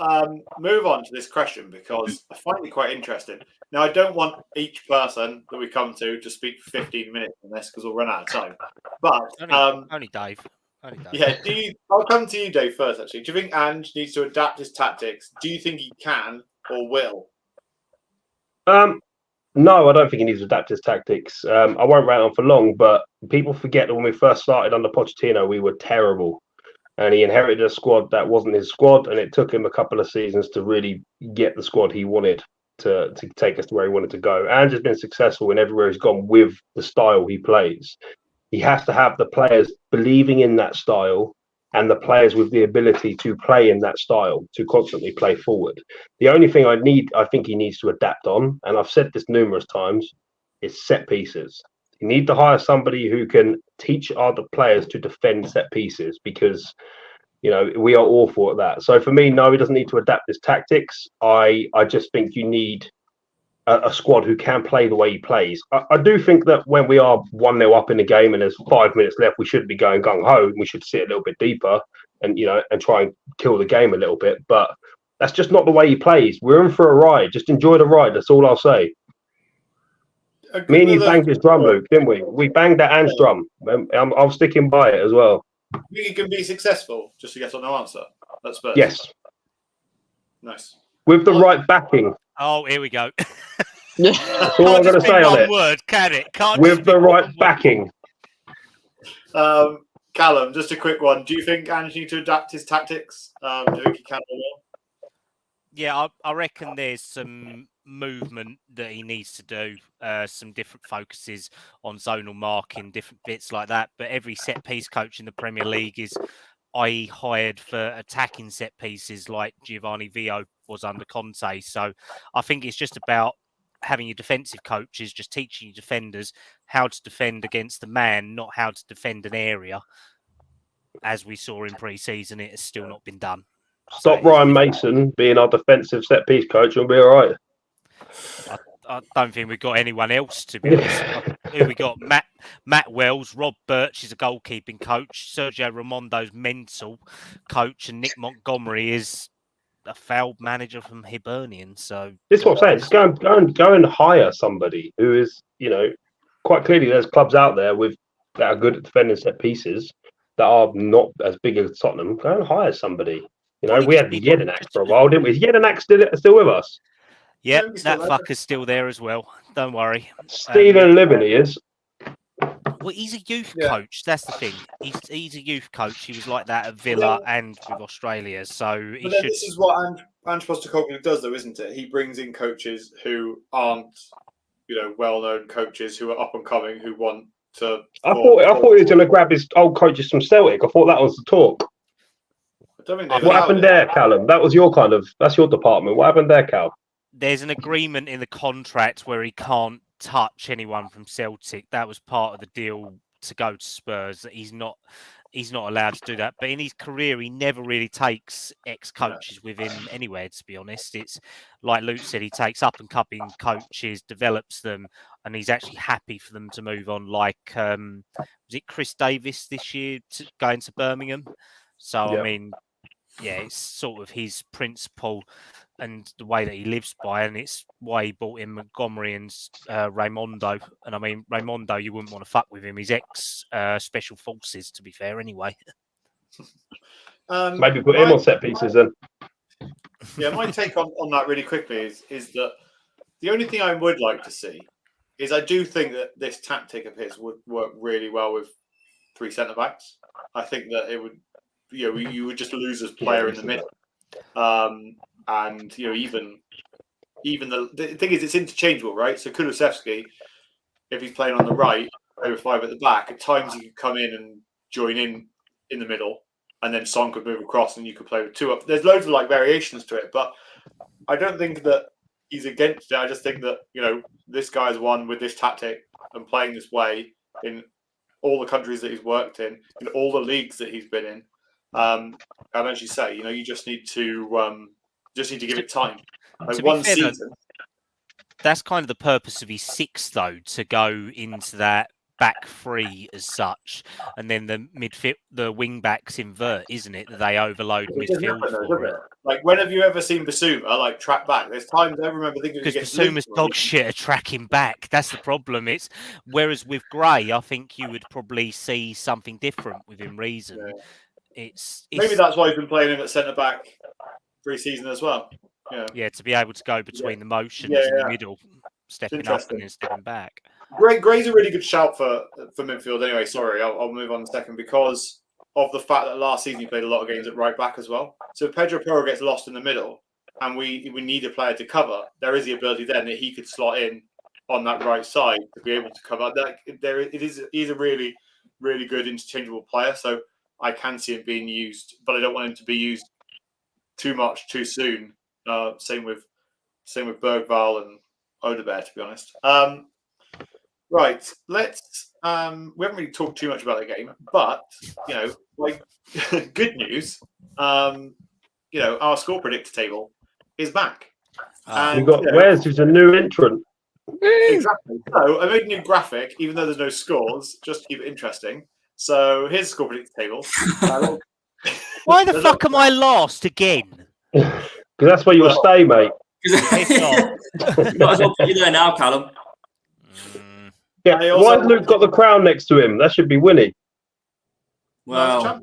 move on to this question because I find it quite interesting. Now, I don't want each person that we come to speak for 15 minutes on this because we'll run out of time. But Only Dave. Only Dave. yeah, I'll come to you, Dave, first. Actually, do you think Ange needs to adapt his tactics? Do you think he can or will? No, I don't think he needs to adapt his tactics. I won't rant on for long, but people forget that when we first started under Pochettino, we were terrible. And he inherited a squad that wasn't his squad, and it took him a couple of seasons to really get the squad he wanted to take us to where he wanted to go. And has been successful in everywhere he's gone with the style he plays. He has to have the players believing in that style and the players with the ability to play in that style, to constantly play forward. The only thing I think he needs to adapt on, and I've said this numerous times, is set pieces. You need to hire somebody who can teach other players to defend set pieces because, we are awful at that. So for me, no, he doesn't need to adapt his tactics. I just think you need a squad who can play the way he plays. I do think that when we are 1-0 up in the game and there's 5 minutes left, we shouldn't be going gung-ho. We should sit a little bit deeper and, and try and kill the game a little bit. But that's just not the way he plays. We're in for a ride. Just enjoy the ride. That's all I'll say. Me and you banged his drum, Luke, didn't we? We banged that Ange drum. I'm sticking by it as well. You think he can be successful? Just a yes or no answer. That's Spurs. Yes. Nice. With the right backing. Oh, here we go. That's all I'm going to say on it. Word, can it? Can't with the right backing. Kallum, just a quick one. Do you think Ange needs to adapt his tactics? Do you think he can or will? Yeah, I reckon there's some movement that he needs to do, some different focuses on zonal marking, different bits like that. But every set piece coach in the Premier League is hired for attacking set pieces like Giovanni Vio was under Conte. So I think it's just about having your defensive coaches just teaching your defenders how to defend against the man, not how to defend an area. As we saw in pre-season, it has still not been done. Stop Ryan Mason being our defensive set piece coach and we'll be all right. I don't think we've got anyone else, to be honest. Who we got? Matt Wells, Rob Birch is a goalkeeping coach, Sergio Ramondo's mental coach, and Nick Montgomery is a failed manager from Hibernian. So this is what I'm saying. Just go and hire somebody who is, quite clearly there's clubs out there that are good at defending set pieces that are not as big as Tottenham. Go and hire somebody. We had Jedinak for a while, didn't we? Is Jedinak still with us? Yep, that fucker's still there as well. Don't worry. Stephen Liberty is. Well, he's a youth coach. That's the thing. He's a youth coach. He was like that at Villa and with Australia. So he should. This is what Ange Postecoglou does, though, isn't it? He brings in coaches who aren't, well-known coaches who are up and coming who want to. I thought he was going to grab his old coaches from Celtic. I thought that was the talk. What happened there, Kallum? That's your department. What happened there, Cal? There's an agreement in the contract where he can't touch anyone from Celtic. That was part of the deal to go to Spurs. That he's not allowed to do that. But in his career, he never really takes ex-coaches with him anywhere, to be honest. It's like Luke said, he takes up-and-coming coaches, develops them, and he's actually happy for them to move on. Like, was it Chris Davis this year going to Birmingham? So, yeah. I mean, yeah, it's sort of his principle and the way that he lives by, and it's why he brought in Montgomery and Raimondo. And I mean, Raimondo, you wouldn't want to fuck with him. He's ex-special forces, to be fair, anyway. Maybe put him on set pieces then. Yeah, my take on that really quickly is that the only thing I would like to see is I do think that this tactic of his would work really well with 3 centre-backs. I think that it would, you would just lose as player in the middle. and even the thing is, it's interchangeable, right? So Kulusevski, if he's playing on the right, play with 5 at the back. At times, he could come in and join in the middle, and then Son could move across, and you could play with 2 up. There's loads of variations to it, but I don't think that he's against it. I just think that this guy's won with this tactic and playing this way in all the countries that he's worked in all the leagues that he's been in. And as you say, you just need to give it time. To One be fair, season. That's kind of the purpose of his 6, though, to go into that back 3 as such, and then the wing backs invert, isn't it? That they overload midfield for it. When have you ever seen Bissouma track back? There's times I remember thinking because Bissouma's dog shit at tracking back. That's the problem. Whereas with Gray, I think you would probably see something different within reason. Yeah. Maybe that's why he's been playing him at centre back pre-season as well. Yeah, to be able to go between the motions in the middle, stepping up and then stepping back. Gray's a really good shout for midfield. Anyway, sorry, I'll move on in a second because of the fact that last season he played a lot of games at right back as well. So if Pedro Porro gets lost in the middle and we need a player to cover, there is the ability then that he could slot in on that right side to be able to cover that. He's a really, really good interchangeable player. So I can see him being used, but I don't want him to be used too much too soon. Same with Bergvall and Odobert, to be honest. Right, let's. We haven't really talked too much about the game, but good news. Our score predictor table is back. We've got Wes, who's a new entrant. Exactly. So I made a new graphic, even though there's no scores, just to keep it interesting. So here's the score predictor table. Why the fuck am I last again? Because that's where you'll stay, mate. Might as well put you there now, Kallum. Yeah, why has Luke got the crown next to him? That should be Wynnie. Well,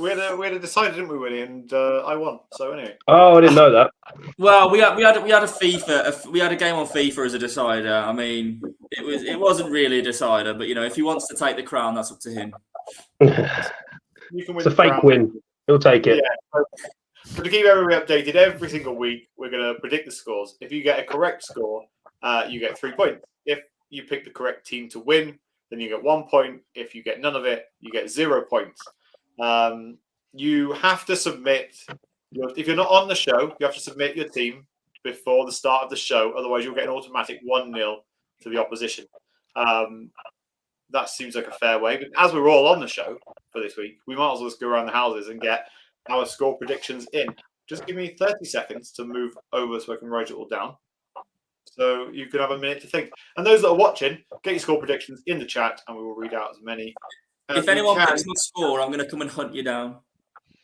we had a decider, didn't we, Wynnie? And I won. So anyway. Oh, I didn't know that. Well, we had a FIFA. We had a game on FIFA as a decider. I mean, it wasn't really a decider, but if he wants to take the crown, that's up to him. You can win. It's a fake win. He'll take it. Yeah. So to keep everybody updated, every single week we're going to predict the scores. If you get a correct score, you get 3 points. If you pick the correct team to win, then you get 1 point. If you get none of it, you get 0 points. You have to submit. If you're not on the show, you have to submit your team before the start of the show. Otherwise, you'll get an automatic 1-0 to the opposition. That seems like a fair way. But as we're all on the show for this week, we might as well just go around the houses and get our score predictions in. Just give me 30 seconds to move over so I can write it all down. So you can have a minute to think. And those that are watching, get your score predictions in the chat and we will read out as many. If anyone picks my score, I'm going to come and hunt you down.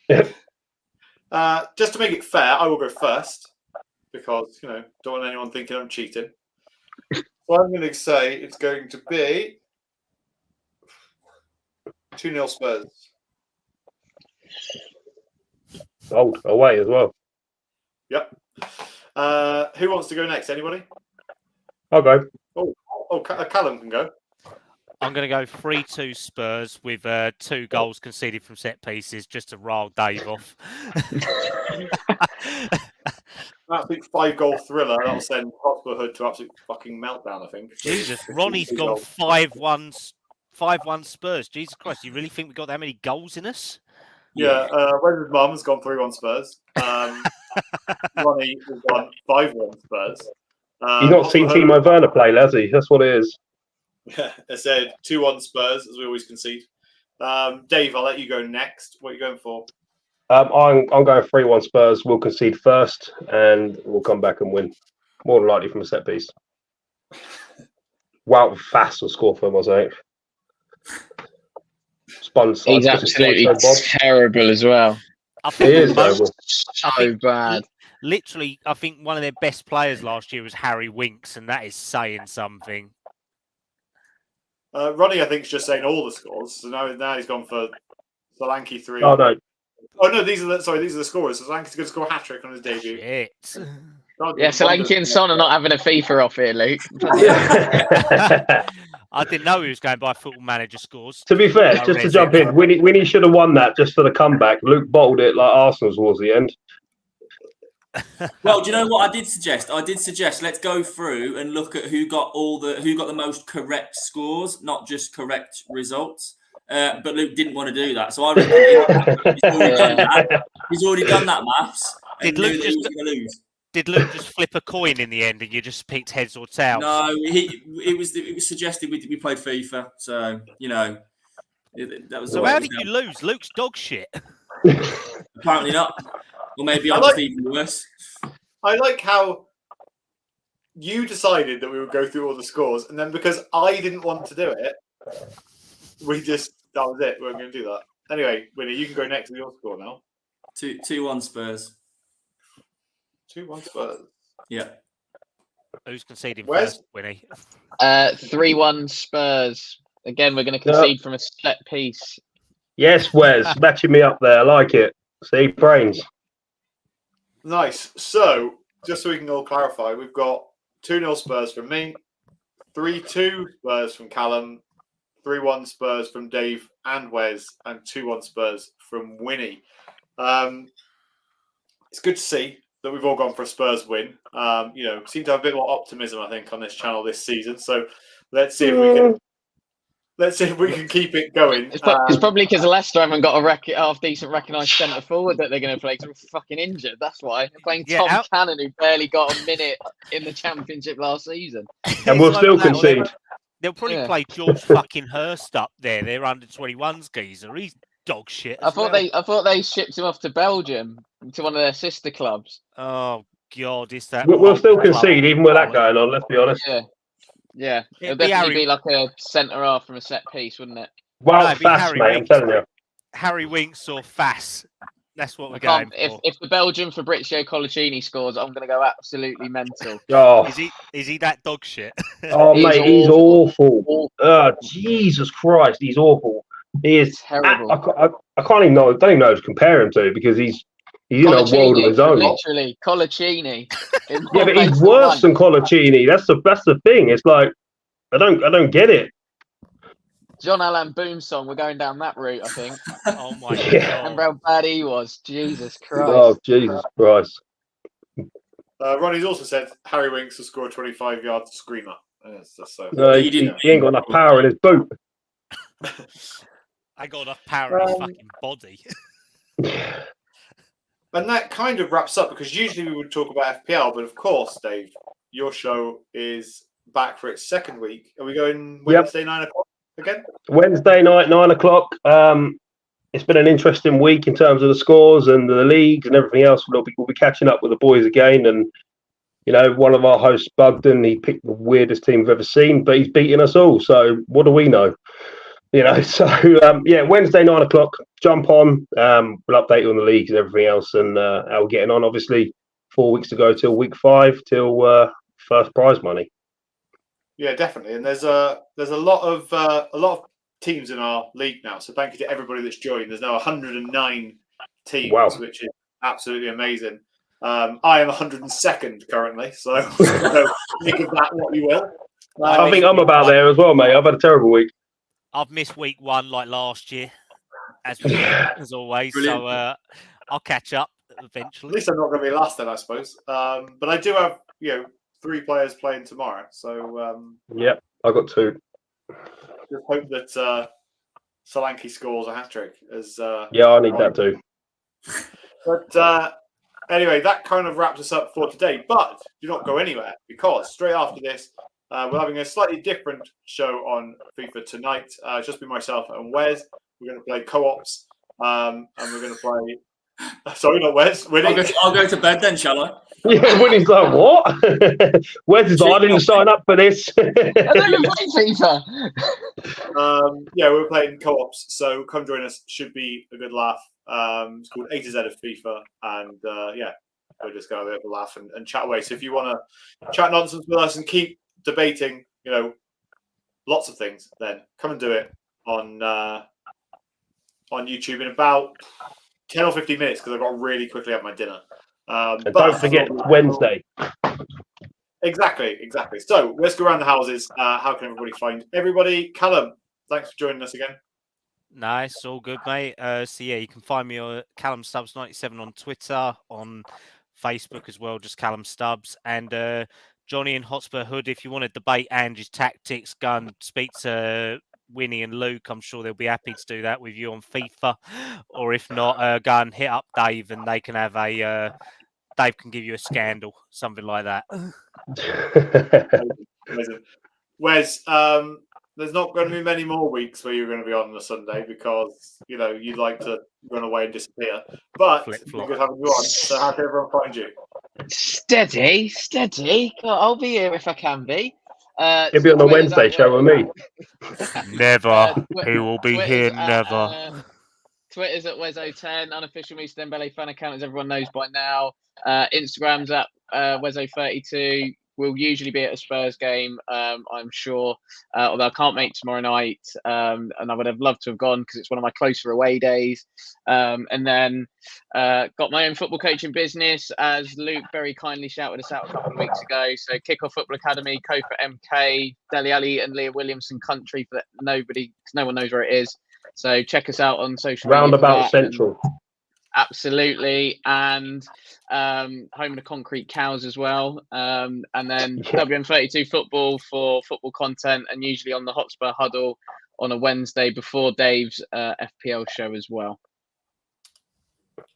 Just to make it fair, I will go first because, don't want anyone thinking I'm cheating. So I'm going to say it's going to be 2-0 Spurs. Old away as well. Yep. Who wants to go next? Anybody? I'll go. Kallum can go. I'm going to go 3-2 Spurs with 2 goals conceded from set pieces just to rile Dave off. Absolute 5-goal thriller. That'll send Hotspur Hood to absolute fucking meltdown, I think. Jesus, Ronnie's gone 5-1 Spurs. Jesus Christ, you really think we got that many goals in us? Yeah, Wes's mum has gone 3-1 Spurs. Ronnie has gone 5-1 Spurs. He's not seen Timo Werner play, has he? That's what it is. Yeah, I said 2-1 Spurs, as we always concede. Dave, I'll let you go next. What are you going for? I'm going 3-1 Spurs. We'll concede first, and we'll come back and win. More than likely from a set piece. Wout Fass will score for Mosaic. He's absolutely terrible as well. He is terrible. So bad. Literally, I think one of their best players last year was Harry Winks, and that is saying something. Ronnie, I think, is just saying all the scores. So now he's gone for Solanke 3. Oh no! Oh no, these are the scorers. So Solanke's going to score a hat trick on his debut. Shit. Yeah, Solanke and Son are not having a FIFA off here, Luke. I didn't know he was going by Football Manager scores. To be fair, Oh, just to is jump it? in, Wynnie should have won that just for the comeback. Luke bottled it like Arsenal towards the end. Well, do you know what I did suggest? Let's go through and look at who got the most correct scores, not just correct results. But Luke didn't want to do that, so I reckon he's already done that. He's already done that maths. And Did Luke knew that he was going to lose. Did Luke just flip a coin in the end and you just picked heads or tails? No, it was suggested we played FIFA, so that was. So how did you lose? Luke's dog shit. Apparently not. Or maybe I'm just even worse. I like how you decided that we would go through all the scores, and then because I didn't want to do it, that was it. We weren't going to do that. Anyway, Wynnie, you can go next with your score now. 2-1 Spurs. 2-1 Spurs. Yeah. Who's conceding Where's- first, Wynnie? 3-1 Spurs. Again, we're going to concede from a set piece. Yes, Wes, matching me up there. I like it. See, brains. Nice. So, just so we can all clarify, we've got 2-0 Spurs from me, 3-2 Spurs from Kallum, 3-1 Spurs from Dave and Wes, and 2-1 Spurs from Wynnie. It's good to see that we've all gone for a Spurs win. Seem to have a bit more optimism, I think, on this channel this season. So let's see if we can. Let's see if we can keep it going. It's probably because Leicester haven't got a half-decent recognised centre forward that they're going to play. Because we're fucking injured. That's why they're playing Tom Cannon, who barely got a minute in the Championship last season, and we'll still concede. They'll probably play George fucking Hurst up there. They're under 21s geezer. He's dog shit. I thought they shipped him off to Belgium to one of their sister clubs. Oh God, is that? We'll still concede even with that going on. Let's be honest. Yeah. It'll definitely be like a centre half from a set piece, wouldn't it? Well, fast, mate. I'm telling you. Harry Winks or Fass. That's what we're going for. If the Belgian Fabrizio Colaccini scores, I'm going to go absolutely mental. Oh, is he that dog shit? Oh, mate, he's awful. Jesus Christ, he's awful. He is terrible. I can't even know. I don't even know who to compare him to because he's in a world of his own. Literally, Colaccini. Yeah, but he's worse than Colaccini. That's the thing. It's like I don't get it. John Allen Boomsong, we're going down that route, I think. Oh my God! Remember how bad he was? Jesus Christ! Oh Jesus Christ! Ronnie's also said Harry Winks will score a 25-yard screamer. No, he ain't got enough power in his boot. I got enough power in his fucking body. And that kind of wraps up because usually we would talk about FPL, but of course, Dave, your show is back for its second week. Are we going Wednesday 9 o'clock again? Wednesday night 9 o'clock. It's been an interesting week in terms of the scores and the leagues and everything else. We'll be catching up with the boys again. And one of our hosts bugged and he picked the weirdest team we've ever seen, but he's beating us all. So what do we know? Wednesday 9 o'clock. Jump on. We'll update you on the leagues and everything else and how we're getting on. Obviously, 4 weeks to go till week 5 till first prize money. Yeah, definitely. And there's a lot of teams in our league now. So thank you to everybody that's joined. There's now 109 teams, which is absolutely amazing. I am 102nd currently, so make of that what you will. I think I'm about there as well, mate. I've had a terrible week. I've missed week 1 like last year, as always. Brilliant. So I'll catch up eventually. At least I'm not going to be last then, I suppose. But I do have 3 players playing tomorrow. So I got 2. Just hope that Solanke scores a hat trick. I need that too. But anyway, that kind of wraps us up for today. But do not go anywhere because straight after this, we're having a slightly different show on FIFA tonight. It's just be myself and Wes. We're going to play co-ops, and we're going to play. Sorry, not Wes. Wynnie. I'll go to bed then, shall I? Yeah, Winnie's like, what? Wes is like, I didn't sign up for this. I don't even play FIFA. We're playing co-ops, so come join us. Should be a good laugh. It's called A to Z of FIFA, and we're just going to have a laugh and chat away. So if you want to chat nonsense with us and keep debating, lots of things, then come and do it on YouTube in about 10 or 15 minutes because I've got to really quickly have my dinner. And don't forget, it's Wednesday. Exactly. So let's go around the houses. How can everybody find everybody? Kallum, thanks for joining us again. Nice, all good, mate. So yeah, you can find me on Kallum Stubbs 97 on Twitter, on Facebook as well, just Kallum Stubbs. And Johnny and Hotspur Hood, if you want to debate Ange's tactics, go and speak to Wynnie and Luke. I'm sure they'll be happy to do that with you on FIFA. Or if not, go and hit up Dave and they can have a Dave can give you a scandal, something like that. Amazing. Wes, there's not going to be many more weeks where you're going to be on Sunday because you'd like to run away and disappear. But it's good having you on. So how can everyone find you? Steady. God, I'll be here if I can be. He'll be on the Wednesday show with me. Never. He will be here. Never. Twitter's at Wezo10, unofficial Mr. Dembele fan account, as everyone knows by now. Instagram's at Wezo32. We'll usually be at a Spurs game, I'm sure, although I can't make tomorrow night, and I would have loved to have gone because it's one of my closer away days. And then got my own football coaching business, as Luke very kindly shouted us out a couple of weeks ago. So Kickoff Football Academy, Kofa MK, Dele Alli and Leah Williamson Country, for no one knows where it is. So check us out on social media. Roundabout Central. Absolutely. And Home of the Concrete Cows as well. And then WM32 Football for football content, and usually on the Hotspur Huddle on a Wednesday before Dave's FPL show as well.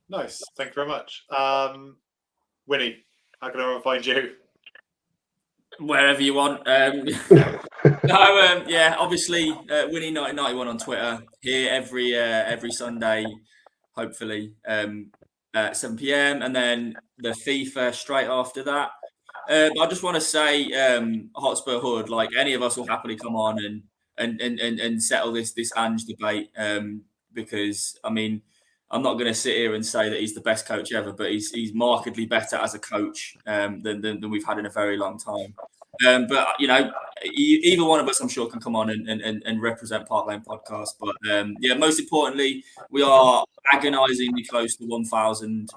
Nice. Thank you very much. Wynnie, how can everyone find you? Wherever you want. Obviously, Wynnie 1991 on Twitter. Here every Sunday, hopefully, at 7 p.m. and then the FIFA straight after that. But I just want to say, Hotspur Hood, like any of us will happily come on and settle this Ange debate, because I mean, I'm not going to sit here and say that he's the best coach ever, but he's markedly better as a coach than we've had in a very long time. But either one of us, I'm sure, can come on and represent Park Lane Podcast. But most importantly, we are agonisingly close to 1,000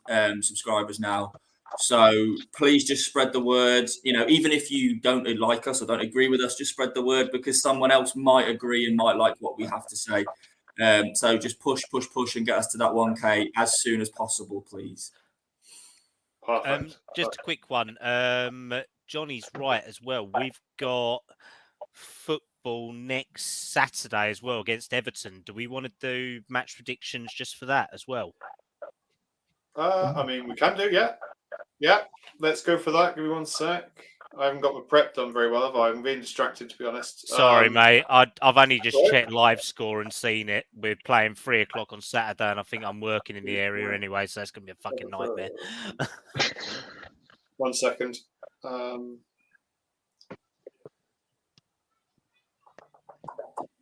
subscribers now. So please just spread the word. Even if you don't like us or don't agree with us, just spread the word, because someone else might agree and might like what we have to say. So just push and get us to that 1K as soon as possible, please. Perfect. Just a quick one. Johnny's right as well. We've got football next Saturday as well against Everton. Do we want to do match predictions just for that as well? I mean, we can do, yeah. Yeah, let's go for that. Give me 1 sec. I haven't got my prep done very well, have I? I'm being distracted, to be honest. Sorry, mate. I've only just checked live score and seen it. We're playing 3 o'clock on Saturday, and I think I'm working in the area anyway, so that's going to be a fucking nightmare. 1 second.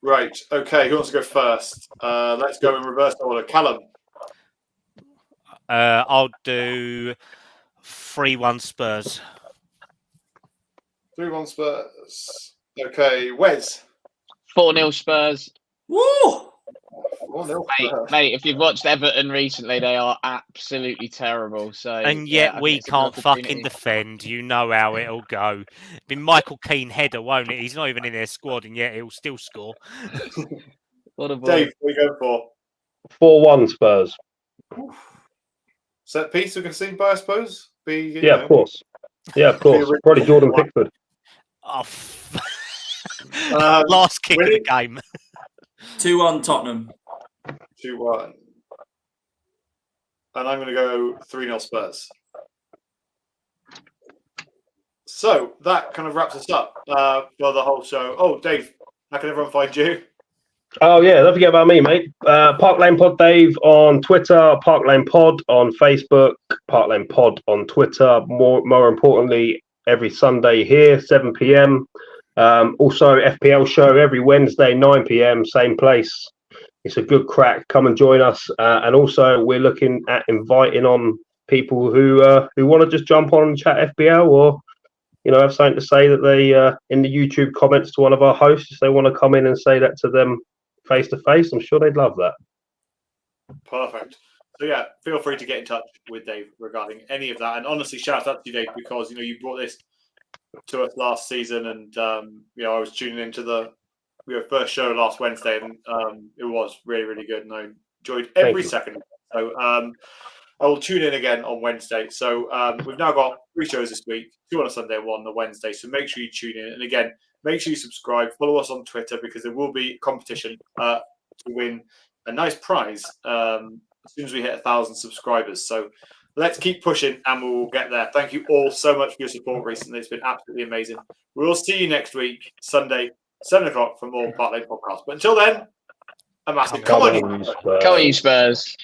Right. Okay. Who wants to go first? Let's go in reverse order. Kallum. I'll do 3-1 Spurs. 3-1 Spurs. Okay. Wes. 4-0 Spurs. Woo! 4-0 Mate, if you've watched Everton recently, they are absolutely terrible. So, and yet we can't fucking defend. You know how it'll go. It'll be Michael Keane header, won't it? He's not even in their squad, and yet he'll still score. What a boy. Dave, what are you going for? 4-1 Spurs. Set piece we can see by, I suppose? Of course. Yeah, of course. Probably Jordan Pickford. Oh, last kick of the game. 2-1 Tottenham. 2-1. And I'm going to go 3-0 Spurs. So that kind of wraps us up for the whole show. Oh, Dave, how can everyone find you? Oh, yeah, don't forget about me, mate. Park Lane Pod Dave on Twitter, Park Lane Pod on Facebook, Park Lane Pod on Twitter. More importantly, every Sunday here, 7 p.m. Also, FPL show every Wednesday, 9 p.m, same place. It's a good crack. Come and join us. And also, we're looking at inviting on people who want to just jump on and chat FPL, or have something to say that they in the YouTube comments to one of our hosts. If they want to come in and say that to them face to face, I'm sure they'd love that. Perfect. So yeah, feel free to get in touch with Dave regarding any of that. And honestly, shout out to you, Dave, because you brought this to us last season, and I was tuning into your first show last Wednesday, and it was really, really good, and I enjoyed every second of it. So I will tune in again on Wednesday. So we've now got 3 shows this week, 2 on a Sunday, 1 on a Wednesday. So make sure you tune in, and again, make sure you subscribe, follow us on Twitter, because there will be competition to win a nice prize as soon as we hit 1,000 subscribers. So let's keep pushing, and we will get there. Thank you all so much for your support recently. It's been absolutely amazing. We will see you next week, Sunday, 7 o'clock for more Part Lane Podcast. But until then, a massive come on, you Spurs.